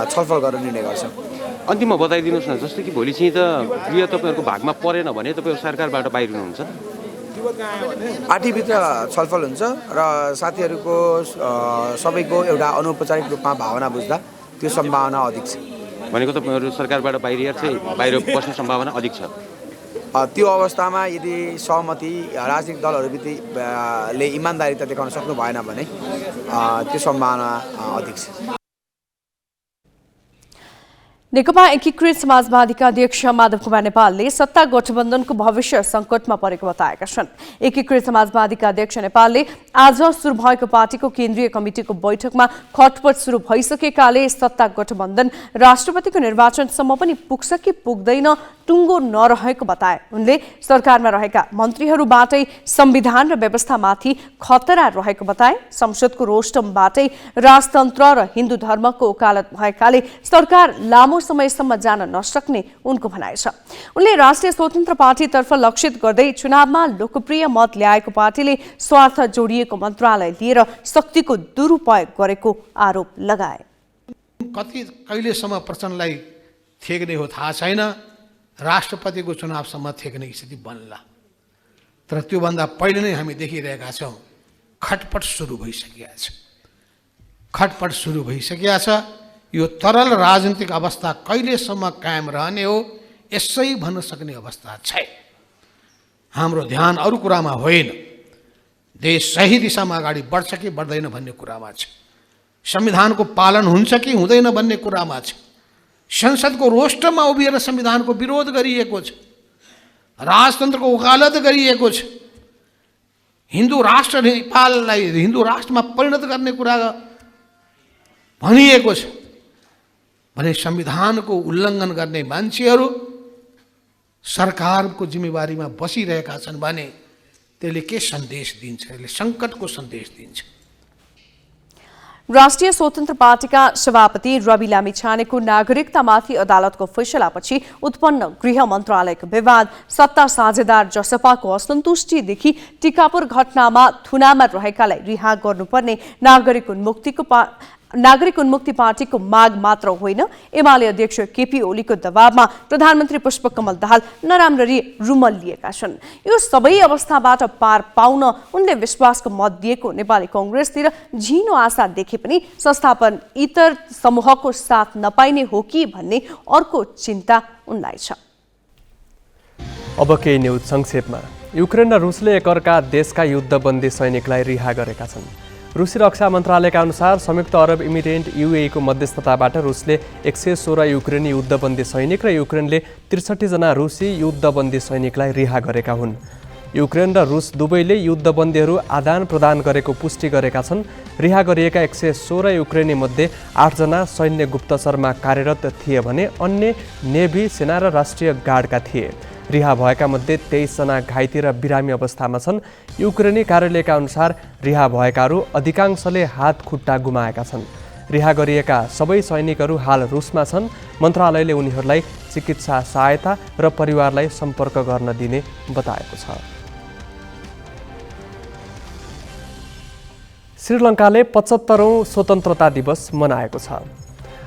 छलफल गरेर निर्णय गर्छौँ। अन्तिममा बताइदिनुहोस् न, जस्तो कि भोलि चाहिँ त गृह तपाईँहरूको भागमा परेन भने तपाईँहरू सरकारबाट बाहिर हुनुहुन्छ? पार्टीभित्र छलफल हुन्छ र साथीहरूको सबैको एउटा अनौपचारिक रूपमा भावना बुझ्दा त्यो सम्भावना अधिक छ। भनेको तपाईँहरू सरकारबाट बाहिर बस्ने सम्भावना अधिक छ? त्यो अवस्थामा यदि सहमति राजनीतिक दलहरूले इमान्दारिता देखाउन सक्नु भएन भने त्यो सम्भावना अधिक छ। नेकपा एकीकृत समाजवादीका अध्यक्ष माधव कुमार नेपालले सत्ता गठबन्धनको भविष्य सङ्कटमा परेको बताएका छन्। एकीकृत समाजवादीका अध्यक्ष नेपालले आज सुरु भएको पार्टीको केन्द्रीय कमिटिको बैठकमा खटपट सुरु भइसकेकाले सत्ता गठबन्धन राष्ट्रपतिको निर्वाचनसम्म पनि पुग्छ कि पुग्दैन टुङ्गो नरहेको बताए। उनले सरकारमा रहेका मन्त्रीहरूबाटै संविधान र व्यवस्थामाथि खतरा रहेको बताए। संसदको रोस्टमबाटै राजतन्त्र र हिन्दू धर्मको वकालत भएकाले सरकार लामो समयसम्म जान नसक्ने उनको भनाइ छ। उनले राष्ट्रिय स्वतन्त्र पार्टीतर्फ लक्षित गर्दै चुनावमा लोकप्रिय मत ल्याएको पार्टीले स्वार्थ जोडिएको मन्त्रालय लिएर शक्तिको दुरुपयोग गरेको आरोप लगाए। कहिलेसम्म प्रचण्डलाई थेग्ने हो थाहा छैन, राष्ट्रपतिको चुनावसम्म थेग्ने स्थिति बन्ला। तर त्योभन्दा पहिले नै हामी देखिरहेका छौँ खटपट सुरु भइसकेका छ। यो तरल राजनीतिक अवस्था कहिलेसम्म कायम रहने हो यसै भन्न सक्ने अवस्था छैन। हाम्रो ध्यान अरू कुरामा होइन, देश सही दिशामा अगाडि बढ्छ कि बढ्दैन भन्ने कुरामा छ। संविधानको पालन हुन्छ कि हुँदैन भन्ने कुरामा छ। संसदको रोस्टरमा उभिएर संविधानको विरोध गरिएको छ, राजतन्त्रको वकालत गरिएको छ, हिन्दू राष्ट्र नेपाललाई हिन्दू राष्ट्रमा परिणत गर्ने कुरा भनिएको छ भने संविधानको उल्लङ्घन गर्ने मान्छेहरू सरकारको जिम्मेवारीमा बसिरहेका छन् भने त्यसले के सन्देश दिन्छ? यसले सङ्कटको सन्देश दिन्छ। राष्ट्रिय स्वतन्त्र पार्टीका सभापति रवि लामिछानेको नागरिकतामाथि अदालतको फैसलापछि उत्पन्न गृह मन्त्रालयको विवाद सत्ता साझेदार जसपाको असन्तुष्टिदेखि टिकापुर घटनामा थुनामा रहेकालाई रिहा गर्नुपर्ने नागरिक उन्मुक्ति पार्टीको माग मात्र होइन, एमाले अध्यक्ष केपी ओलीको दबावमा प्रधानमन्त्री पुष्पकमल दाहाल नराम्ररी रुमल लिएका छन्। यो सबै अवस्थाबाट पार पाउन उनले विश्वासको मत दिएको नेपाली कङ्ग्रेसतिर झिनो आशा देखे पनि संस्थापन इतर समूहको साथ नपाइने हो कि भन्ने अर्को चिन्ता उनलाई छ। अब केही न्युज संक्षेपमा। युक्रेन र रुसले एकअर्का देशका युद्धबन्दी सैनिकलाई रिहा गरेका छन्। रुसी रक्षा मन्त्रालयका अनुसार संयुक्त अरब इमिरेट युएईको मध्यस्थताबाट रुसले 116 युक्रेनी युद्धबन्दी सैनिक र युक्रेनले 63 जना रुसी युद्धबन्दी सैनिकलाई रिहा गरेका हुन्। युक्रेन र रुस दुवैले युद्धबन्दीहरू आदान प्रदान गरेको पुष्टि गरेका छन्। रिहा गरिएका 116 युक्रेनी मध्ये 8 जना सैन्य गुप्तचरमा कार्यरत थिए भने अन्य नेभी, सेना र राष्ट्रिय गार्डका थिए। रिहा भएका मध्ये 23 जना घाइते र बिरामी अवस्थामा छन्। युक्रेनी कार्यालयका अनुसार रिहा भएकाहरू अधिकांशले हात खुट्टा गुमाएका छन्। रिहा गरिएका सबै सैनिकहरू हाल रुसमा छन्। मन्त्रालयले उनीहरूलाई चिकित्सा सहायता र परिवारलाई सम्पर्क गर्न दिने बताएको छ। श्रीलङ्काले 75औं स्वतन्त्रता दिवस मनाएको छ।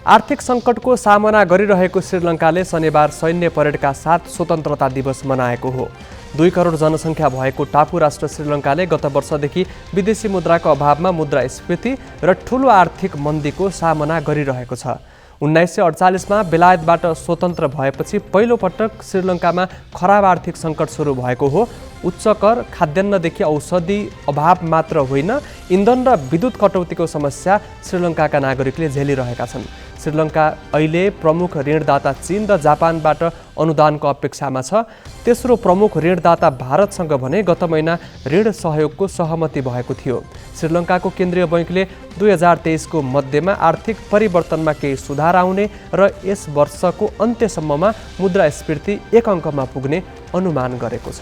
आर्थिक सङ्कटको सामना गरिरहेको श्रीलङ्काले शनिबार सैन्य परेडका साथ स्वतन्त्रता दिवस मनाएको हो। 2 करोड जनसङ्ख्या भएको टापु राष्ट्र श्रीलङ्काले गत वर्षदेखि विदेशी मुद्राको अभावमा मुद्रास्फीति र ठूलो आर्थिक मन्दीको सामना गरिरहेको छ। 1948 मा बेलायतबाट स्वतन्त्र भएपछि पहिलो पटक श्रीलङ्कामा खराब आर्थिक सङ्कट सुरु भएको हो। उच्च कर, खाद्यान्नदेखि औषधि अभाव मात्र होइन, इन्धन र विद्युत कटौतीको समस्या श्रीलङ्काका नागरिकले झेलिरहेका छन्। श्रीलङ्का अहिले प्रमुख ऋणदाता चीन र जापानबाट अनुदानको अपेक्षामा छ। तेस्रो प्रमुख ऋणदाता भारतसँग भने गत महिना ऋण सहयोगको सहमति भएको थियो। श्रीलङ्काको केन्द्रीय बैङ्कले 2023 को मध्यमा आर्थिक परिवर्तनमा केही सुधार आउने र यस वर्षको अन्त्यसम्ममा मुद्रास्फीति 1 अङ्कमा पुग्ने अनुमान गरेको छ।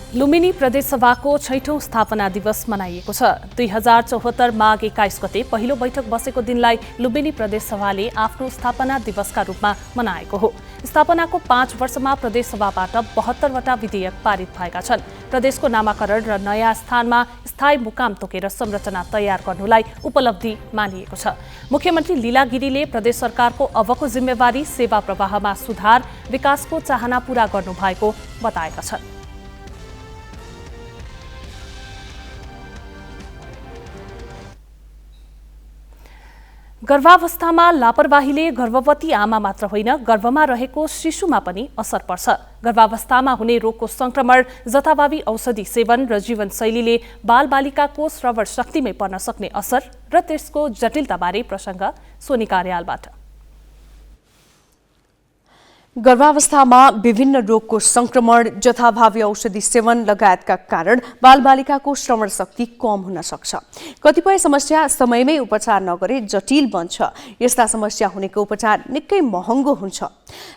लुम्बिनी प्रदेशसभाको 6औं स्थापना दिवस मनाइएको छ। 2074 माघ 21 गते पहिलो बैठक बसेको दिनलाई लुम्बिनी प्रदेशसभाले आफ्नो स्थापना दिवसका रूपमा मनाएको हो। स्थापनाको 5 वर्षमा प्रदेशसभाबाट 72 वटा विधेयक पारित भएका छन्। प्रदेशको नामाकरण र नयाँ स्थानमा स्थायी मुकाम तोकेर संरचना तयार गर्नुलाई उपलब्धि मानिएको छ। मुख्यमन्त्री लीला गिरीले प्रदेश सरकारको अबको जिम्मेवारी सेवा प्रवाहमा सुधार, विकासको चाहना पूरा गर्नु भएको बताएका छन्। गर्भावस्थामा लापरवाहीले गर्भवती आमा मात्र होइन, गर्भमा रहेको शिशुमा पनि असर पर्छ। गर्भावस्थामा हुने रोगको संक्रमण, जथाभावी औषधि सेवन र जीवनशैलीले बालबालिकाको श्रवण शक्तिमै पर्न सक्ने असर र त्यसको जटिलताबारे प्रसङ्ग सोनिका अर्यालबाट। गर्भावस्थामा विभिन्न रोगको संक्रमण, जथाभावी औषधि सेवन लगायतका कारण बालबालिकाको श्रवण शक्ति कम हुन सक्छ। कतिपय समस्या समयमै उपचार नगरे जटिल बन्छ। यस्ता समस्या हुनेको उपचार निकै महँगो हुन्छ।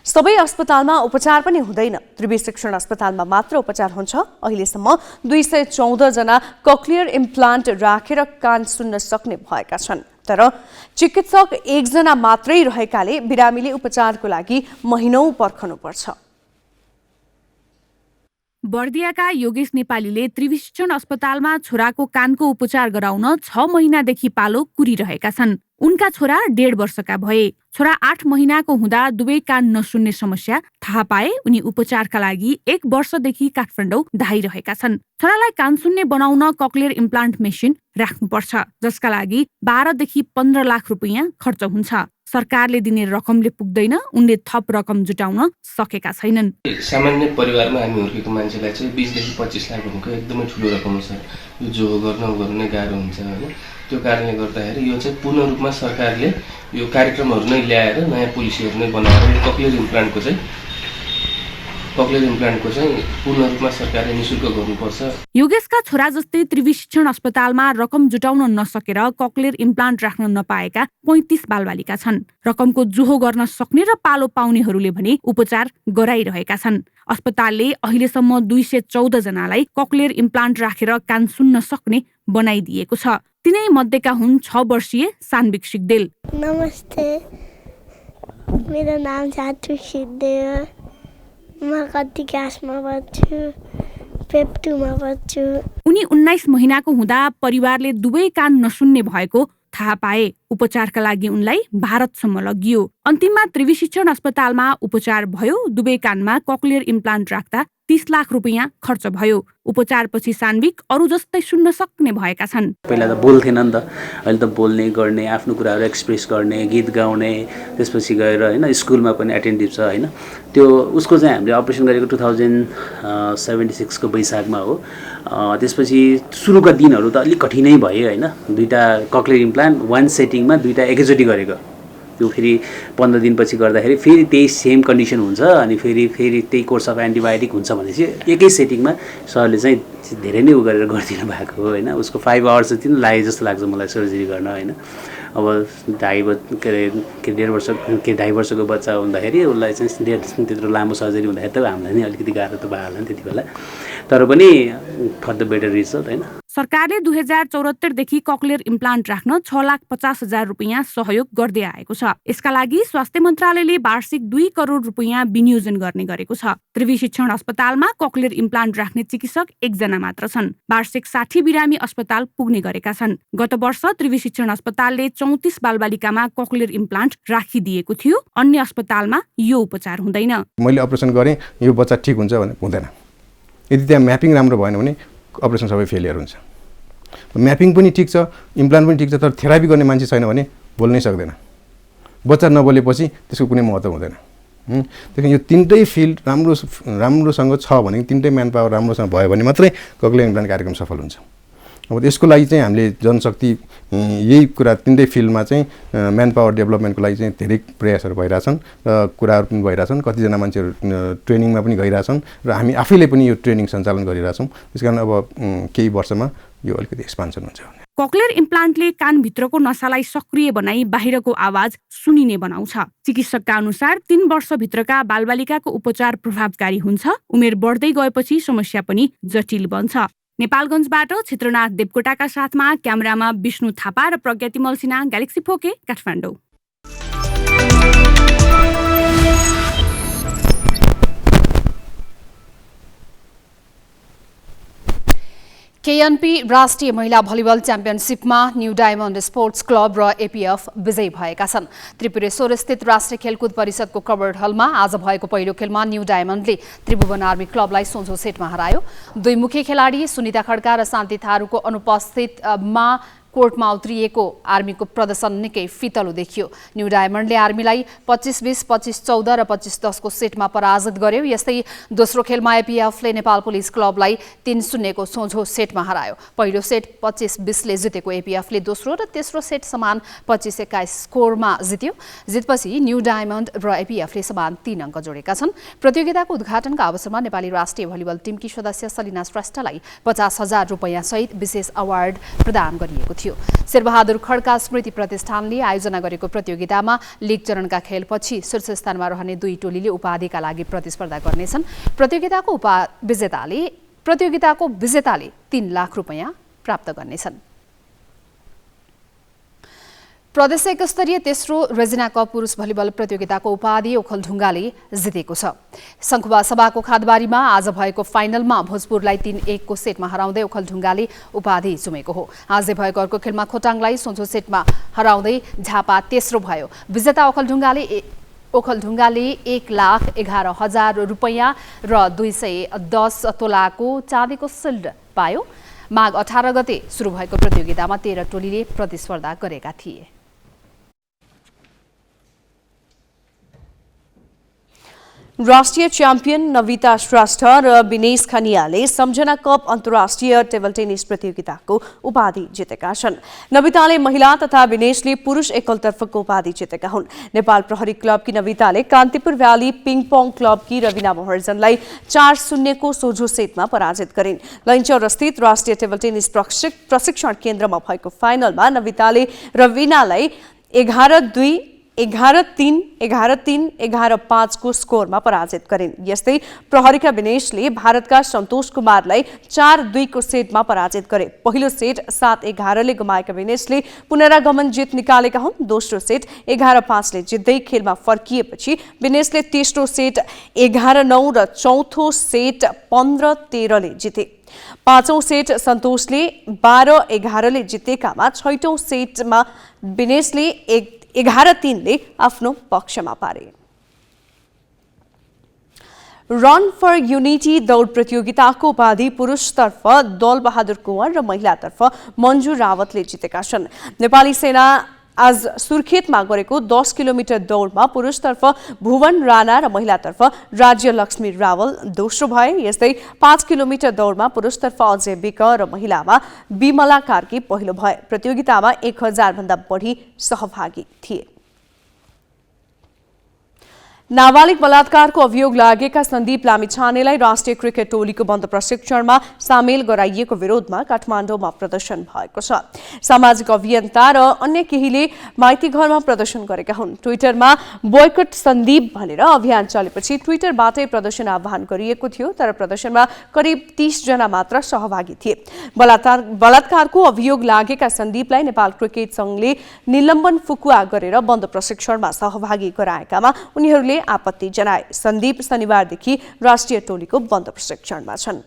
सबै अस्पतालमा उपचार पनि हुँदैन। त्रिवी शिक्षण अस्पतालमा मात्र उपचार हुन्छ। अहिलेसम्म 214 जना कक्लियर इम्प्लान्ट राखेर कान सुन्न सक्ने भएका छन्। तर चिकित्सक 1 जना मात्रै रहेकाले बिरामीले उपचारको लागि महिनौं पर्खनुपर्छ। बर्दियाका योगेश नेपालीले त्रिवी शिक्षण अस्पतालमा छोराको कानको उपचार गराउन 6 महिनादेखि पालो कुरिरहेका छन्। उनका छोरा 1.5 वर्षका भए। छोरा 8 महिनाको हुँदा दुवै कान नसुन्ने समस्या थाहा पाए। उनी उपचारका लागि 1 वर्षदेखि काठमाडौँ धाइरहेका छन्। छोरालाई कान सुन्ने बनाउन कक्लियर इम्प्लान्ट मेसिन राख्नुपर्छ, जसका लागि 12 देखि 15 लाख रुपियाँ खर्च हुन्छ। सरकारले दिने रकमले पुग्दैन। उनले थप रकम जुटाउन सकेका छैनन्। सामान्य परिवारमा हामी हुर्केको मान्छेलाई चाहिँ 20 देखि 25 लाख भनेको एकदमै ठुलो रकम हो सर। यो जो गर्नु नै गाह्रो हुन्छ हैन। त्यो कारणले गर्दाखेरि यो चाहिँ पूर्ण रूपमा सरकारले यो कार्यक्रमहरू नै ल्याएर नयाँ पोलिसीहरू नै बनाएर कक्लियर इम्प्लान्टको चाहिँ पूर्ण रूपमा सरकारले निशुल्क गर्नुपर्छ। योगेशका छोरा जस्तै त्रिवी शिक्षण अस्पतालमा रकम जुटाउन नसकेर कक्लियर इम्प्लान्ट राख्न नपाएका 35 बालबालिका छन्। रकमको जुहो गर्न सक्ने र पालो पाउनेहरूले भने उपचार गराइरहेका छन्। अस्पतालले अहिलेसम्म 214 जनालाई कक्लियर इम्प्लान्ट राखेर कान सुन्न सक्ने बनाइदिएको छ। तिनै मध्येका हुन् 6 वर्षीय सान्विक सिग्देल। नमस्ते, मेरो नाम सात्विक सिग्देल। म कति क्लासमा पढ्छु? पेप 2 मा पढ्छु। उनी 19 महिनाको हुँदा परिवारले दुवै कान नसुन्ने भएको थाहा पाए। उपचारका लागि उनलाई भारतसम्म लगियो। अन्तिममा त्रिवी शिक्षण अस्पतालमा उपचार भयो। दुवै कानमा कक्लियर इम्प्लान्ट राख्दा 30 लाख रुपियाँ खर्च भयो। उपचारपछि सान्विक अरू जस्तै सुन्न सक्ने भएका छन्। पहिला त बोल्थेन नि त, अहिले त बोल्ने गर्ने, आफ्नो कुराहरू एक्सप्रेस गर्ने, गीत गाउने, त्यसपछि गएर हैन स्कुलमा पनि एटेन्टिभ छ हैन। त्यो उसको चाहिँ हामीले अपरेसन गरेको 2076 को वैशाखमा हो। त्यसपछि सुरुका दिनहरू त अलिक कठिनै भयो हैन। दुईटा कक्लियर इम्प्लान्ट 1 सेटिङमा दुईटा एकैचोटि गरेको। त्यो फेरि 15 दिनपछि गर्दाखेरि फेरि त्यही सेम कन्डिसन हुन्छ अनि फेरि त्यही कोर्स अफ एन्टिबायोटिक हुन्छ भनेपछि एकै सेटिङमा सरले चाहिँ धेरै नै गरेर गरिदिनु भएको हो हैन। उसको 5 आवर्स जति नै लाग्यो जस्तो लाग्छ मलाई सर्जरी गर्न हैन। अब 2.5 वर्षको बच्चा हुँदाखेरि उसलाई चाहिँ त्यत्रो लामो सर्जरी हुँदाखेरि त हामीलाई नै अलिकति गाह्रो त भयो होला नि त्यति बेला। तर पनि फर द बेटर रिजल्ट हैन। सरकारले 2074 देखि कक्लियर इम्प्लान्ट राख्न 6,50,000 रुपियाँ सहयोग गर्दै आएको छ। यसका लागि स्वास्थ्य मन्त्रालयले वार्षिक 2 करोड रुपियाँ विनियोजन गर्ने गरेको छ। त्रिवी शिक्षण अस्पतालमा कक्लियर इम्प्लान्ट राख्ने चिकित्सक 1 जना मात्र छन्। वार्षिक 60 बिरामी अस्पताल पुग्ने गरेका छन्। गत वर्ष त्रिवी शिक्षण अस्पतालले 34 बालबालिकामा कक्लियर इम्प्लान्ट राखिदिएको थियो। अन्य अस्पतालमा यो उपचार हुँदैन। मैले अपरेसन गरेँ, यो बच्चा ठिक हुन्छ भने हुँदैन। यदि त्यहाँ म्यापिङ राम्रो भएन भने अपरेसन सबै फेलियर हुन्छ। म्यापिङ पनि ठिक छ, इम्प्लान्ट पनि ठिक छ, तर थेरापी गर्ने मान्छे छैन भने बोल्नै सक्दैन। बच्चा नबोलेपछि त्यसको कुनै महत्त्व हुँदैन। देखि यो तीनटै फिल्ड राम्रोसँग छ भने, तीनटै म्यान पावर राम्रोसँग भयो भने मात्रै कक्लियर इम्प्लान्ट कार्यक्रम सफल हुन्छ। अब यसको लागि चाहिँ हामीले जनशक्ति यही कुरा तिनटै फिल्डमा चाहिँ म्यान पावर डेभलपमेन्टको लागि चाहिँ धेरै प्रयासहरू भइरहेछन् र कुराहरू पनि भइरहेछन्। कतिजना मान्छेहरू ट्रेनिङमा पनि गइरहेछन् र हामी आफैले पनि यो ट्रेनिङ सञ्चालन गरिरहेछौँ। त्यसकारण अब केही वर्षमा यो अलिकति एक्सपान्सन हुन्छ। कक्लियर इम्प्लान्टले कानभित्रको नसालाई सक्रिय बनाई बाहिरको आवाज सुनिने बनाउँछ। चिकित्सकका अनुसार 3 वर्षभित्रका बालबालिकाको उपचार प्रभावकारी हुन्छ। उमेर बढ्दै गएपछि समस्या पनि जटिल बन्छ। नेपालगञ्जबाट क्षेत्रनाथ देवकोटाका साथमा क्यामेरामा विष्णु थापा र प्रज्ञातिमल Sinha, Galaxy 4K, Kathmandu. KNP राष्ट्रिय महिला भलिबल च्याम्पियनसिपमा न्यू डायमन्ड स्पोर्ट्स क्लब र एपीएफ विजयी भएका छन्। त्रिपुरेश्वर स्थित राष्ट्रिय खेलकुद परिषदको कवर्ड हलमा आज भएको पहिलो खेलमा न्यू डायमन्डले त्रिभुवन आर्मी क्लबलाई सोझो सेटमा हरायो। दुई मुख्य खेलाडी सुनिता खड्का र शान्ति थारूको अनुपस्थितिमा कोर्टमा उत्रिएको आर्मीको प्रदर्शन निकै फितलो देखियो। न्यू डायमन्डले आर्मीलाई 25-20, 25-14 र 25-10 को सेटमा पराजित गर्यो। यस्तै दोस्रो खेलमा एपीएफले नेपाल पुलिस क्लबलाई 3-0 को सोझो सेटमा हरायो। पहिलो सेट 25-20 ले जितेको एपीएफले दोस्रो र तेस्रो सेट समान 25-21 स्कोरमा जित्यो। जितपछि न्यू डायमन्ड र एपीएफले समान 3 अङ्क जोडेका छन्। प्रतियोगिताको उद्घाटनका अवसरमा नेपाली राष्ट्रिय भलिबल टिमकी सदस्य सलिना श्रेष्ठलाई 50,000 रुपैयाँ सहित विशेष अवार्ड प्रदान गरिएको थियो। शेरबहादुर खड्का स्मृति प्रतिष्ठानले आयोजना गरेको प्रतियोगितामा लीग चरणका खेलपछि शीर्ष स्थानमा रहने दुई टोलीले उपाधिका लागि प्रतिस्पर्धा गर्नेछन्। प्रतियोगिताको विजेताले 3 लाख रुपैयाँ प्राप्त गर्नेछन्। प्रदेश स्तरीय तेस्रो रेजिना कप पुरुष भलिबल प्रतियोगिताको उपाधि ओखलढुङ्गाले जितेको छ। शङ्खुवा सभाको खादबारीमा आज भएको फाइनलमा भोजपुरलाई 3-1 को सेटमा हराउँदै ओखलढुङ्गाले उपाधि चुमेको हो। आज भएको अर्को खेलमा खोटाङलाई सोझो सेटमा हराउँदै झापा तेस्रो भयो। विजेता ओखलढुङ्गाले 1,11,000 रुपैयाँ र 210 तोलाको चाँदीको सिल्ड पायो। माघ 18 गते सुरु भएको प्रतियोगितामा 13 टोलीले प्रतिस्पर्धा गरेका थिए। राष्ट्रिय च्याम्पियन नविता श्रेष्ठ र विनेश खनियाले सम्झना कप अन्तर्राष्ट्रिय टेबल टेनिस प्रतियोगिताको उपाधि जितेका छन्। नविताले महिला तथा विनेशले पुरुष एकलतर्फको उपाधि जितेका हुन्। नेपाल प्रहरी क्लबकी नविताले कान्तिपुर भ्याली पिङपोङ क्लबकी रविना महर्जनलाई 4-0 को सोझो सेटमा पराजित गरिन्। लैनचौर स्थित राष्ट्रिय टेबल टेनिस प्रशिक्षण केन्द्रमा भएको फाइनलमा नविताले रविनालाई 11-2, 11-3, 11-3, 11-5 को स्कोरमा पराजित गरिन्। यस्तै प्रहरीका विनेशले भारतका सन्तोष कुमारलाई 4-2 को सेटमा पराजित गरे। पहिलो सेट 7-11 ले गुमाएका विनेशले पुनरागमन जित निकालेका हुन्। दोस्रो सेट 11-5 ले जित्दै खेलमा फर्किएपछि विनेशले तेस्रो सेट 11-9 र चौथो सेट 15-13 ले जिते। पाँचौं सेट सन्तोषले 12-11 ले जितेकामा छैटौं सेटमा विनेशले 11-3 ले आफ्नो पक्षमा पारे। रन फर युनिटी दौड प्रतियोगिताको उपाधि पुरुषतर्फ दलबहादुर कुँवर र महिलातर्फ मन्जु रावतले जितेका छन्। नेपाली सेना आज सुर्खेतमा गरेको 10 किलोमिटर दौडमा पुरुषतर्फ भुवन राणा र महिलातर्फ राज्य लक्ष्मी रावल दोस्रो भए। यस्तै 5 किलोमिटर दौडमा पुरुषतर्फ अजय विक र महिलामा विमला कार्की पहिलो भए। प्रतियोगितामा 1000 भन्दा बढी सहभागी थिए। नाबालिग बलात्कारको अभियोग लागेका सन्दीप लामिछानेलाई राष्ट्रिय क्रिकेट टोलीको बन्द प्रशिक्षणमा सामेल गराइएको विरोधमा काठमाडौँमा प्रदर्शन भएको छ। सामाजिक अभियन्ता र अन्य केहीले माइती घरमा प्रदर्शन गरेका हुन्। ट्विटरमा बोयकट सन्दीप भनेर अभियान चलेपछि ट्विटरबाटै प्रदर्शन आह्वान गरिएको थियो, तर प्रदर्शनमा करिब 30 जना मात्र सहभागी थिए। बलात्कारको अभियोग लागेका सन्दीपलाई नेपाल क्रिकेट संघले निलम्बन फुकुवा गरेर बन्द प्रशिक्षणमा सहभागी गराएकामा उनीहरूले आपत्ति जनाए। सन्दीप शनिबारदेखि राष्ट्रिय टोलीको बन्द प्रशिक्षणमा छन्।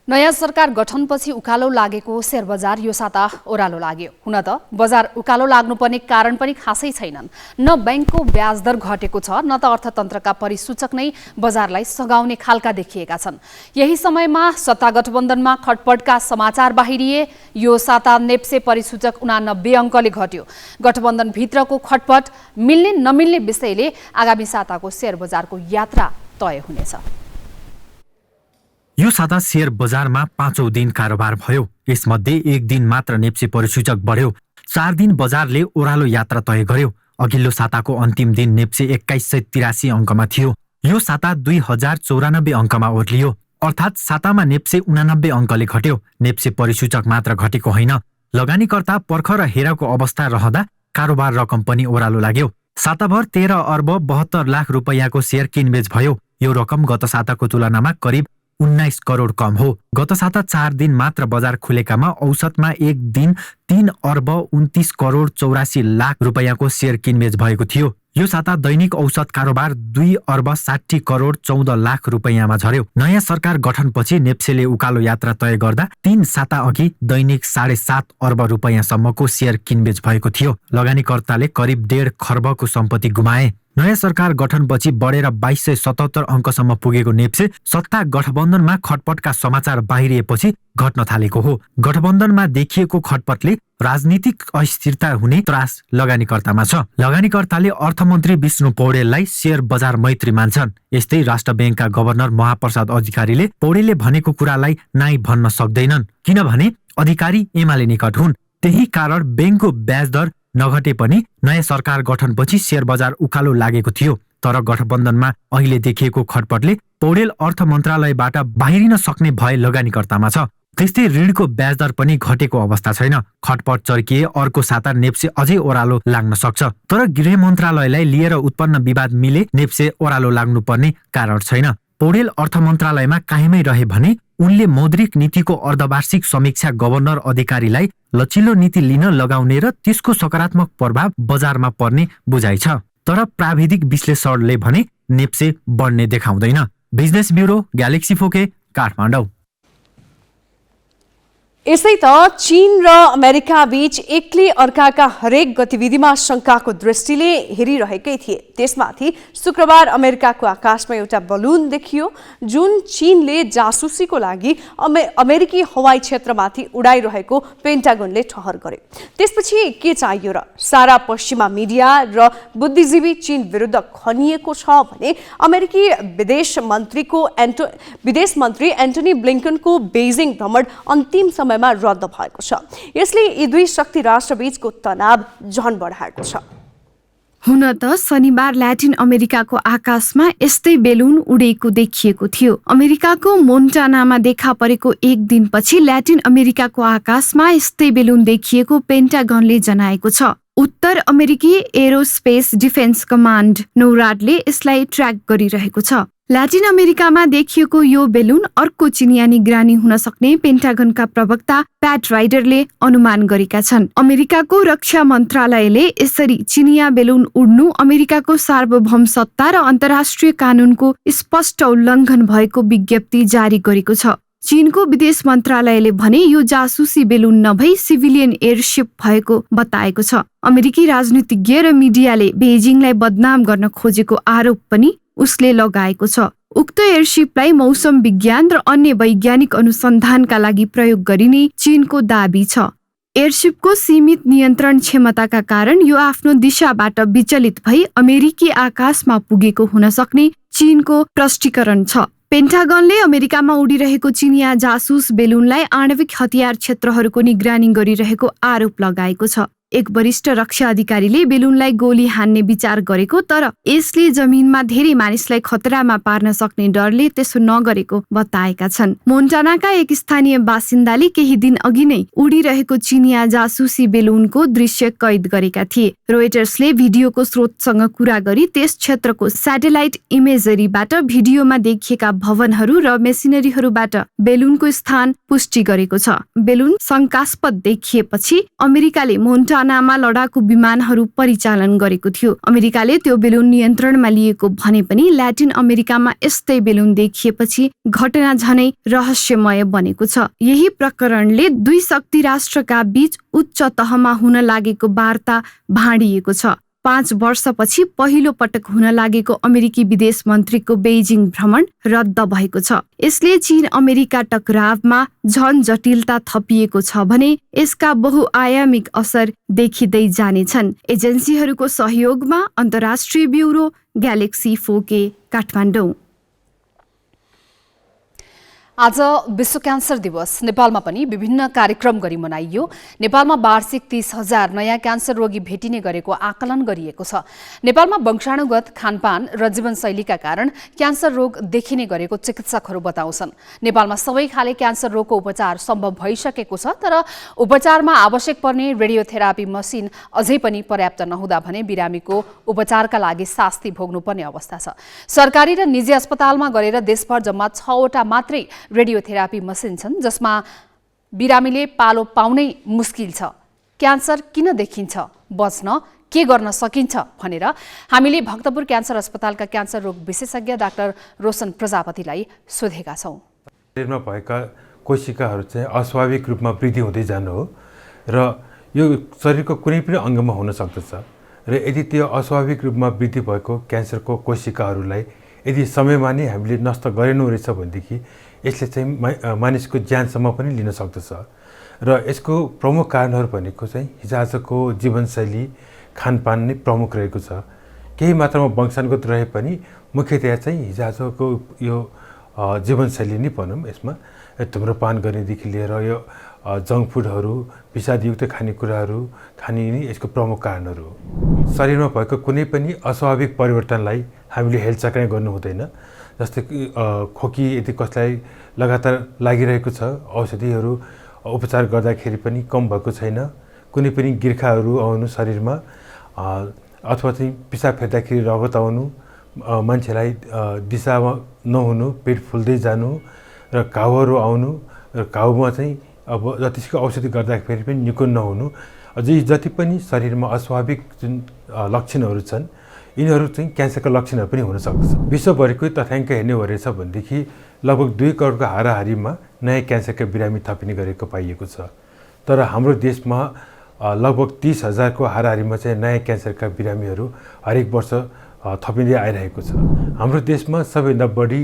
नयाँ सरकार गठनपछि उकालो लागेको शेयर बजार यो साता ओह्रालो लाग्यो। हुन त बजार उकालो लाग्नुपर्ने कारण पनि खासै छैनन्। न बैंकको ब्याज दर घटेको छ, न त अर्थतन्त्रका परिसूचक नै बजारलाई सघाउने खालका देखिएका छन्। यही समयमा सत्ता गठबन्धनमा खटपटका समाचार बाहिरिए। यो साता नेप्से परिसूचक 89 अङ्कले घट्यो। गठबन्धनभित्रको खटपट मिल्ने नमिल्ने विषयले आगामी साताको शेयर बजारको यात्रा तय हुनेछ। यो साता शेयर बजारमा 5औं दिन कारोबार भयो। यसमध्ये एक दिन मात्र नेप्से परिसूचक बढ्यो। 4 दिन बजारले ओह्रालो यात्रा तय गर्यो। अघिल्लो साताको अन्तिम दिन नेप्से 2183 अङ्कमा थियो। यो साता 2094 अङ्कमा ओर्लियो। अर्थात् सातामा नेप्से 89 अङ्कले घट्यो। नेप्से परिसूचक मात्र घटेको होइन, लगानीकर्ता पर्ख र हेरको अवस्था रहँदा कारोबार रकम पनि ओह्रालो लाग्यो। साताभर 13 अर्ब 72 लाख रुपैयाँको शेयर किनबेच भयो। यो रकम गत साताको तुलनामा करिब 19 करोड कम हो। गत साता 4 दिन मात्र बजार खुलेकामा औसतमा एक दिन 3 अर्ब 29 करोड 84 लाख रुपैयाँको शेयर किनबेच भएको थियो। यो साता दैनिक औसत कारोबार 2 अर्ब 60 करोड 14 लाख रुपैयाँमा झर्यो। नयाँ सरकार गठनपछि नेप्सेले उकालो यात्रा तय गर्दा 3 साता अघि दैनिक 7.5 अर्ब रुपैयाँसम्मको शेयर किनबेच भएको थियो। लगानीकर्ताले करिब 1.5 खर्बको सम्पत्ति गुमाए। नयाँ सरकार गठनपछि बढेर 2277 अङ्कसम्म पुगेको नेप्से सत्ता गठबन्धनमा खटपटका समाचार बाहिरिएपछि घट्न थालेको हो। गठबन्धनमा देखिएको खटपटले राजनीतिक अस्थिरता हुने त्रास लगानीकर्तामा छ। लगानीकर्ताले अर्थमन्त्री विष्णु पौडेललाई शेयर बजार मैत्री मान्छन्। यस्तै राष्ट्र ब्याङ्कका गभर्नर महाप्रसाद अधिकारीले पौडेलले भनेको कुरालाई नाइ भन्न सक्दैनन्, किनभने अधिकारी एमाले निकट हुन्। त्यही कारण ब्याङ्कको ब्याज दर नघटे पनि नयाँ सरकार गठनपछि शेयर बजार उकालो लागेको थियो। तर गठबन्धनमा अहिले देखिएको खटपटले पौडेल अर्थ मन्त्रालयबाट बाहिरिन सक्ने भय लगानीकर्तामा छ। त्यस्तै ऋणको ब्याज दर पनि घटेको अवस्था छैन। खटपट चर्किए अर्को साता नेप्से अझै ओह्रालो लाग्न सक्छ। तर गृह मन्त्रालयलाई लिएर उत्पन्न विवाद मिले नेप्से ओह्रालो लाग्नुपर्ने कारण छैन। पौडेल अर्थ मन्त्रालयमा कायमै रहे भने उनले मौद्रिक नीतिको अर्धवार्षिक समीक्षा गभर्नर अधिकारीलाई लचिलो नीति लिन लगाउने र त्यसको सकारात्मक प्रभाव बजारमा पर्ने बुझाइ छ। तर प्राविधिक विश्लेषणले भने नेप्से बढ्ने देखाउँदैन। Business bureau, Galaxy four K, Kathmandu. यसै त चीन र अमेरिका बीच एकले अर्काका हरेक गतिविधिमा शंकाको दृष्टिले हेरिरहेकै थिए। त्यसमाथि शुक्रबार अमेरिकाको आकाशमा एउटा बलुन देखियो जुन चीनले जासुसीको लागि अमेरिकी हवाई क्षेत्रमाथि उडाइरहेको पेन्टागनले ठहर गर्यो। त्यसपछि के चाहियो र? सारा पश्चिमा मिडिया र बुद्धिजीवी चीन विरुद्ध खनिएको छ भने अमेरिकी विदेश मन्त्री एन्टोनी ब्लिङ्कनको बेजिङ भ्रमण अन्तिम समय रद्द भएको छ। यसले यी दुई शक्ति राष्ट्रबीचको तनाव झन बढाएको छ। हुन त शनिबार ल्याटिन अमेरिकाको आकाशमा यस्तै बेलुन उडेको देखिएको थियो। अमेरिकाको मोन्टानामा देखा परेको एक दिनपछि ल्याटिन अमेरिकाको आकाशमा यस्तै बेलुन देखिएको पेन्टागनले जनाएको छ। उत्तर अमेरिकी एरोस्पेस डिफेन्स कमान्ड नौराडले यसलाई ट्र्याक गरिरहेको छ। ल्याटिन अमेरिकामा देखिएको यो बेलुन अर्को चिनिया निगरानी हुन सक्ने पेन्टागनका प्रवक्ता प्याट राइडरले अनुमान गरेका छन्। अमेरिकाको रक्षा मन्त्रालयले यसरी चिनिया बेलुन उड्नु अमेरिकाको सार्वभौम सत्ता र अन्तर्राष्ट्रिय कानूनको स्पष्ट उल्लङ्घन भएको विज्ञप्ति जारी गरेको छ। चीनको विदेश मन्त्रालयले भने यो जासुसी बेलुन नभई सिभिलियन एयरसिप भएको बताएको छ। अमेरिकी राजनीतिज्ञ र मिडियाले बेजिङलाई बदनाम गर्न खोजेको आरोप पनि उसले लगाएको छ। उक्त एयरसिपलाई मौसम विज्ञान र अन्य वैज्ञानिक अनुसन्धानका लागि प्रयोग गरिने चीनको दाबी छ। एयरसिपको सीमित नियन्त्रण क्षमताका कारण यो आफ्नो दिशाबाट विचलित भई अमेरिकी आकाशमा पुगेको हुन सक्ने चीनको प्रष्टीकरण छ। पेन्टागनले अमेरिकामा उडिरहेको चिनिया जासुस बेलुनलाई आणविक हतियार क्षेत्रहरूको निगरानी गरिरहेको आरोप लगाएको छ। एक वरिष्ठ रक्षा अधिकारीले बेलुनलाई गोली हान्ने विचार गरेको, तर यसले जमिनमा धेरै मानिसलाई खतरामा पार्न सक्ने डरले त्यसो नगरेको बताएका छन्। मोन्टानाका एक स्थानीय बासिन्दाले केही दिन अघि नै उडिरहेको चिनिया जासुसी बेलुनको दृश्य कैद गरेका थिए। रोइटर्सले भिडियोको स्रोतसँग कुरा गरी त्यस क्षेत्रको स्याटेलाइट इमेजरीबाट भिडियोमा देखिएका भवनहरू र मेसिनरीहरूबाट बेलुनको स्थान पुष्टि गरेको छ। बेलुन शंकास्पद देखिएपछि अमेरिकाले मोन्टाना चानामा लडाकु विमानहरू परिचालन गरेको थियो। अमेरिकाले त्यो बेलुन नियन्त्रणमा लिएको भने पनि ल्याटिन अमेरिकामा यस्तै बेलुन देखिएपछि घटना झनै रहस्यमय बनेको छ। यही प्रकरणले दुई शक्ति राष्ट्रका बीच उच्च तहमा हुन लागेको वार्ता भाँडिएको छ। 5 वर्षपछि पहिलो पटक हुन लागेको अमेरिकी विदेश मन्त्रीको बेइजिङ भ्रमण रद्द भएको छ। यसले चीन अमेरिका टकरावमा झन जटिलता थपिएको छ भने यसका बहुआयामिक असर देखिँदै जानेछन्। एजेन्सीहरूको सहयोगमा अन्तर्राष्ट्रिय ब्युरो ग्यालेक्सी 4K काठमाडौँ। आज विश्व क्यान्सर दिवस नेपालमा पनि विभिन्न कार्यक्रम गरी मनाइयो। नेपालमा वार्षिक 30,000 नयाँ क्यान्सर रोगी भेटिने गरेको आकलन गरिएको छ। नेपालमा वंशाणुगत खानपान र जीवनशैलीका कारण क्यान्सर रोग देखिने गरेको चिकित्सकहरू बताउँछन्। नेपालमा सबै खाले क्यान्सर रोगको उपचार सम्भव भइसकेको छ, तर उपचारमा आवश्यक पर्ने रेडियोथेरापी मसिन अझै पनि पर्याप्त नहुँदा भने बिरामीको उपचारका लागि शास्ति भोग्नुपर्ने अवस्था छ। सरकारी र निजी अस्पतालमा गरेर देशभर जम्मा 6वटा मात्रै रेडियोथेरापी मसिन छन्, जसमा बिरामीले पालो पाउनै मुस्किल छ। क्यान्सर किन देखिन्छ, बच्न के गर्न सकिन्छ भनेर हामीले भक्तपुर क्यान्सर अस्पतालका क्यान्सर रोग विशेषज्ञ डाक्टर रोशन प्रजापतिलाई सोधेका छौँ। शरीरमा भएका कोशिकाहरू चाहिँ अस्वाभाविक रूपमा वृद्धि हुँदै जानु हो र यो शरीरको कुनै पनि अङ्गमा हुन सक्दछ र यदि त्यो अस्वाभाविक रूपमा वृद्धि भएको क्यान्सरको कोशिकाहरूलाई यदि समयमा नै हामीले नष्ट गरेनौँ रहेछ भनेदेखि यसले चाहिँ मानिसको ज्यानसम्म पनि लिन सक्दछ र यसको प्रमुख कारणहरू भनेको चाहिँ हिजोआजको जीवनशैली खानपान नै प्रमुख रहेको छ। केही मात्रामा वंशानुगत रहे पनि मुख्यतया चाहिँ हिजोआजको यो जीवनशैली नै भनौँ, यसमा धुम्रपान गर्नेदेखि लिएर यो जङ्क फुडहरू, विषादयुक्त खानेकुराहरू खाने नै यसको प्रमुख कारणहरू हो। शरीरमा भएको कुनै पनि अस्वाभाविक परिवर्तनलाई हामीले हेलचाक्राइ गर्नु हुँदैन। जस्तै कि खोकी यदि कसलाई लगातार लागिरहेको छ, औषधिहरू उपचार गर्दाखेरि पनि कम भएको छैन, कुनै पनि गिर्खाहरू आउनु शरीरमा अथवा चाहिँ पिसाब फेर्दाखेरि रगत आउनु, मान्छेलाई दिशामा नहुनु, पेट फुल्दै जानु र घाउहरू आउनु र घाउमा चाहिँ अब जतिसुकै औषधि गर्दाखेरि पनि निको नहुनु, अझै जति पनि शरीरमा अस्वाभाविक जुन लक्षणहरू छन् यिनीहरू चाहिँ क्यान्सरका लक्षणहरू पनि हुन सक्दछ। विश्वभरिकै तथ्याङ्क हेर्ने हो रहेछ भनेदेखि लगभग 2 करोडको हाराहारीमा नयाँ क्यान्सरका बिरामी थपिने गरेको पाइएको छ। तर हाम्रो देशमा लगभग 30,000 को हाराहारीमा चाहिँ नयाँ क्यान्सरका बिरामीहरू हरेक वर्ष थपिँदै आइरहेको छ। हाम्रो देशमा सबैभन्दा बढी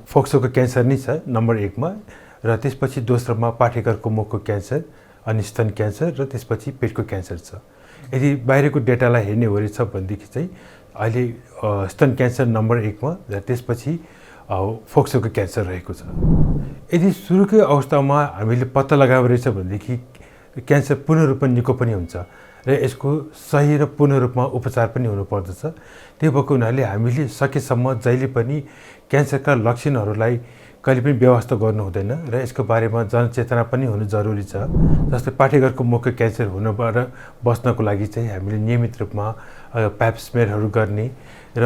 फोक्सोको क्यान्सर नै छ नम्बर 1 मा र त्यसपछि दोस्रोमा पाठेघरको मुखको क्यान्सर, अनि स्तन क्यान्सर र त्यसपछि पेटको क्यान्सर छ। यदि बाहिरको डेटालाई हेर्ने हो रहेछ भनेदेखि चाहिँ अहिले स्तन क्यान्सर नम्बर 1 मा र त्यसपछि फोक्सोको क्यान्सर रहेको छ। यदि सुरुकै अवस्थामा हामीले पत्ता लगाएको रहेछ भनेदेखि क्यान्सर पूर्ण रूपमा निको पनि हुन्छ र यसको सही र पूर्ण रूपमा उपचार पनि हुनुपर्दछ। त्यो भएको हुनाले हामीले सकेसम्म जहिले पनि क्यान्सरका लक्षणहरूलाई कहिले पनि व्यवस्था गर्नु हुँदैन र यसको बारेमा जनचेतना पनि हुनु जरुरी छ। जस्तै पाठेघरको मुखको क्यान्सर हुनबाट बच्नको लागि चाहिँ हामीले नियमित रूपमा प्याप स्मेयरहरू गर्ने र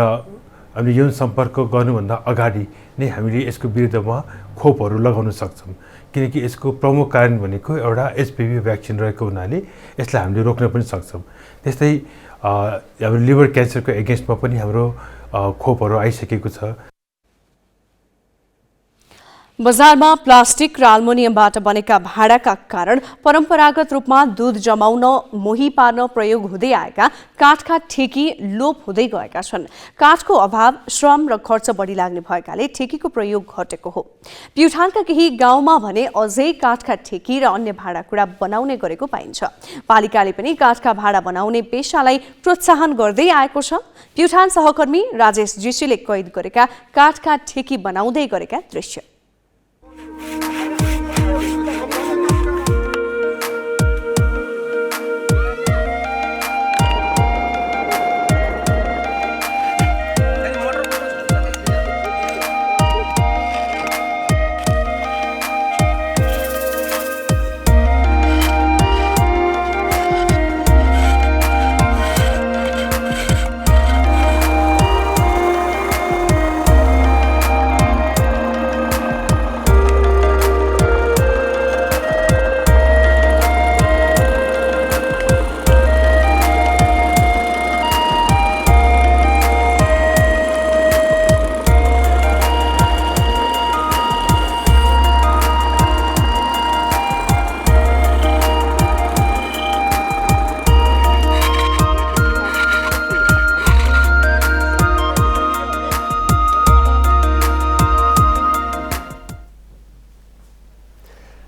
हामीले यौन सम्पर्क गर्नुभन्दा अगाडि नै हामीले यसको विरुद्धमा खोपहरू लगाउन सक्छौँ, किनकि यसको प्रमुख कारण भनेको एउटा HPV भ्याक्सिन रहेको हुनाले यसलाई हामीले रोक्न पनि सक्छौँ। त्यस्तै हाम्रो लिभर क्यान्सरको एगेन्स्टमा पनि हाम्रो खोपहरू आइसकेको छ। बजारमा प्लास्टिक र एल्युमिनियमबाट बनेका भाँडाका कारण परम्परागत रूपमा दूध जमाउन, मोही पार्न प्रयोग हुँदै आएका काठका ठेकी लोप हुँदै गएका छन्। काठको अभाव, श्रम र खर्च बढी लाग्ने भएकाले ठेकीको प्रयोग घटेको हो। प्युठानका केही गाउँमा भने अझै काठका ठेकी र अन्य भाँडाकुँडा बनाउने गरेको पाइन्छ। पालिकाले पनि काठका भाँडा बनाउने पेशालाई प्रोत्साहन गर्दै आएको छ। प्युठान सहकर्मी राजेश जीसीले कैद गरेका काठका ठेकी बनाउँदै गरेका दृश्य।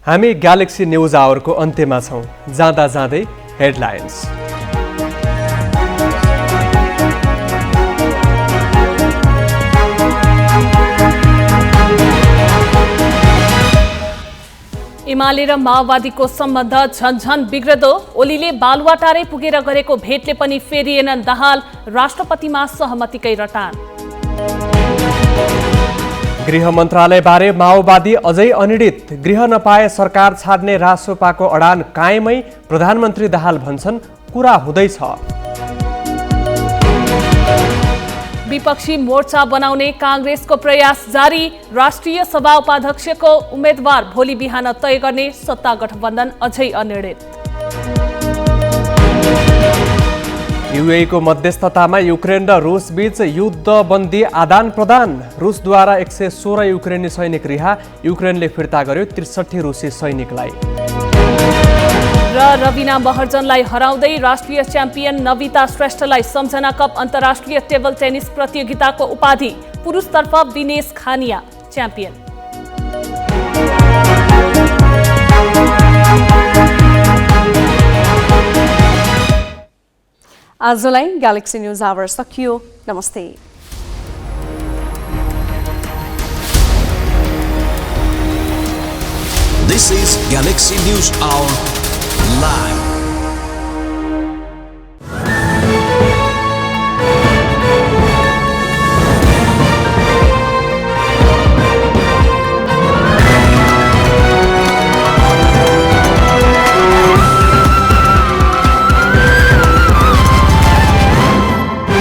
हामी ग्यालेक्सी न्युज आवरको अन्त्यमा छौँ। जाँदा जाँदै हेडलाइन्स। एमाले र माओवादीको सम्बन्ध झन्झन बिग्रदो। ओलीले बालुवाटारै पुगेर गरेको भेटले पनि फेरिएनन् दाहाल। राष्ट्रपतिमा सहमतिकै रटान। गृह मन्त्रालयबारे माओवादी अझै अनिडित। गृह नपाए सरकार छाड्ने रासोपाको अडान कायमै। प्रधानमन्त्री दाहाल भन्छन् कुरा हुँदैछ। विपक्षी मोर्चा बनाउने कांग्रेसको प्रयास जारी। राष्ट्रिय सभा उपाध्यक्षको उम्मेद्वार भोलि बिहान तय गर्ने सत्ता गठबन्धन अझै अनिर्णित। युएईको मध्यस्थतामा युक्रेन र रुस बीच युद्धबन्दी आदान प्रदान। रुसद्वारा 116 युक्रेनी सैनिक रिहा। युक्रेनले फिर्ता गर्यो 63 रुसी सैनिकलाई। र रविना महर्जनलाई हराउँदै राष्ट्रिय च्याम्पियन नविता श्रेष्ठलाई सम्झना कप अन्तर्राष्ट्रिय टेबल टेनिस प्रतियोगिताको उपाधि। पुरुषतर्फ विनेश खानिया च्याम्पियन। आजलाई ग्यालेक्सी न्युज आवर सकियो। नमस्ते। This is Galaxy News Hour Live.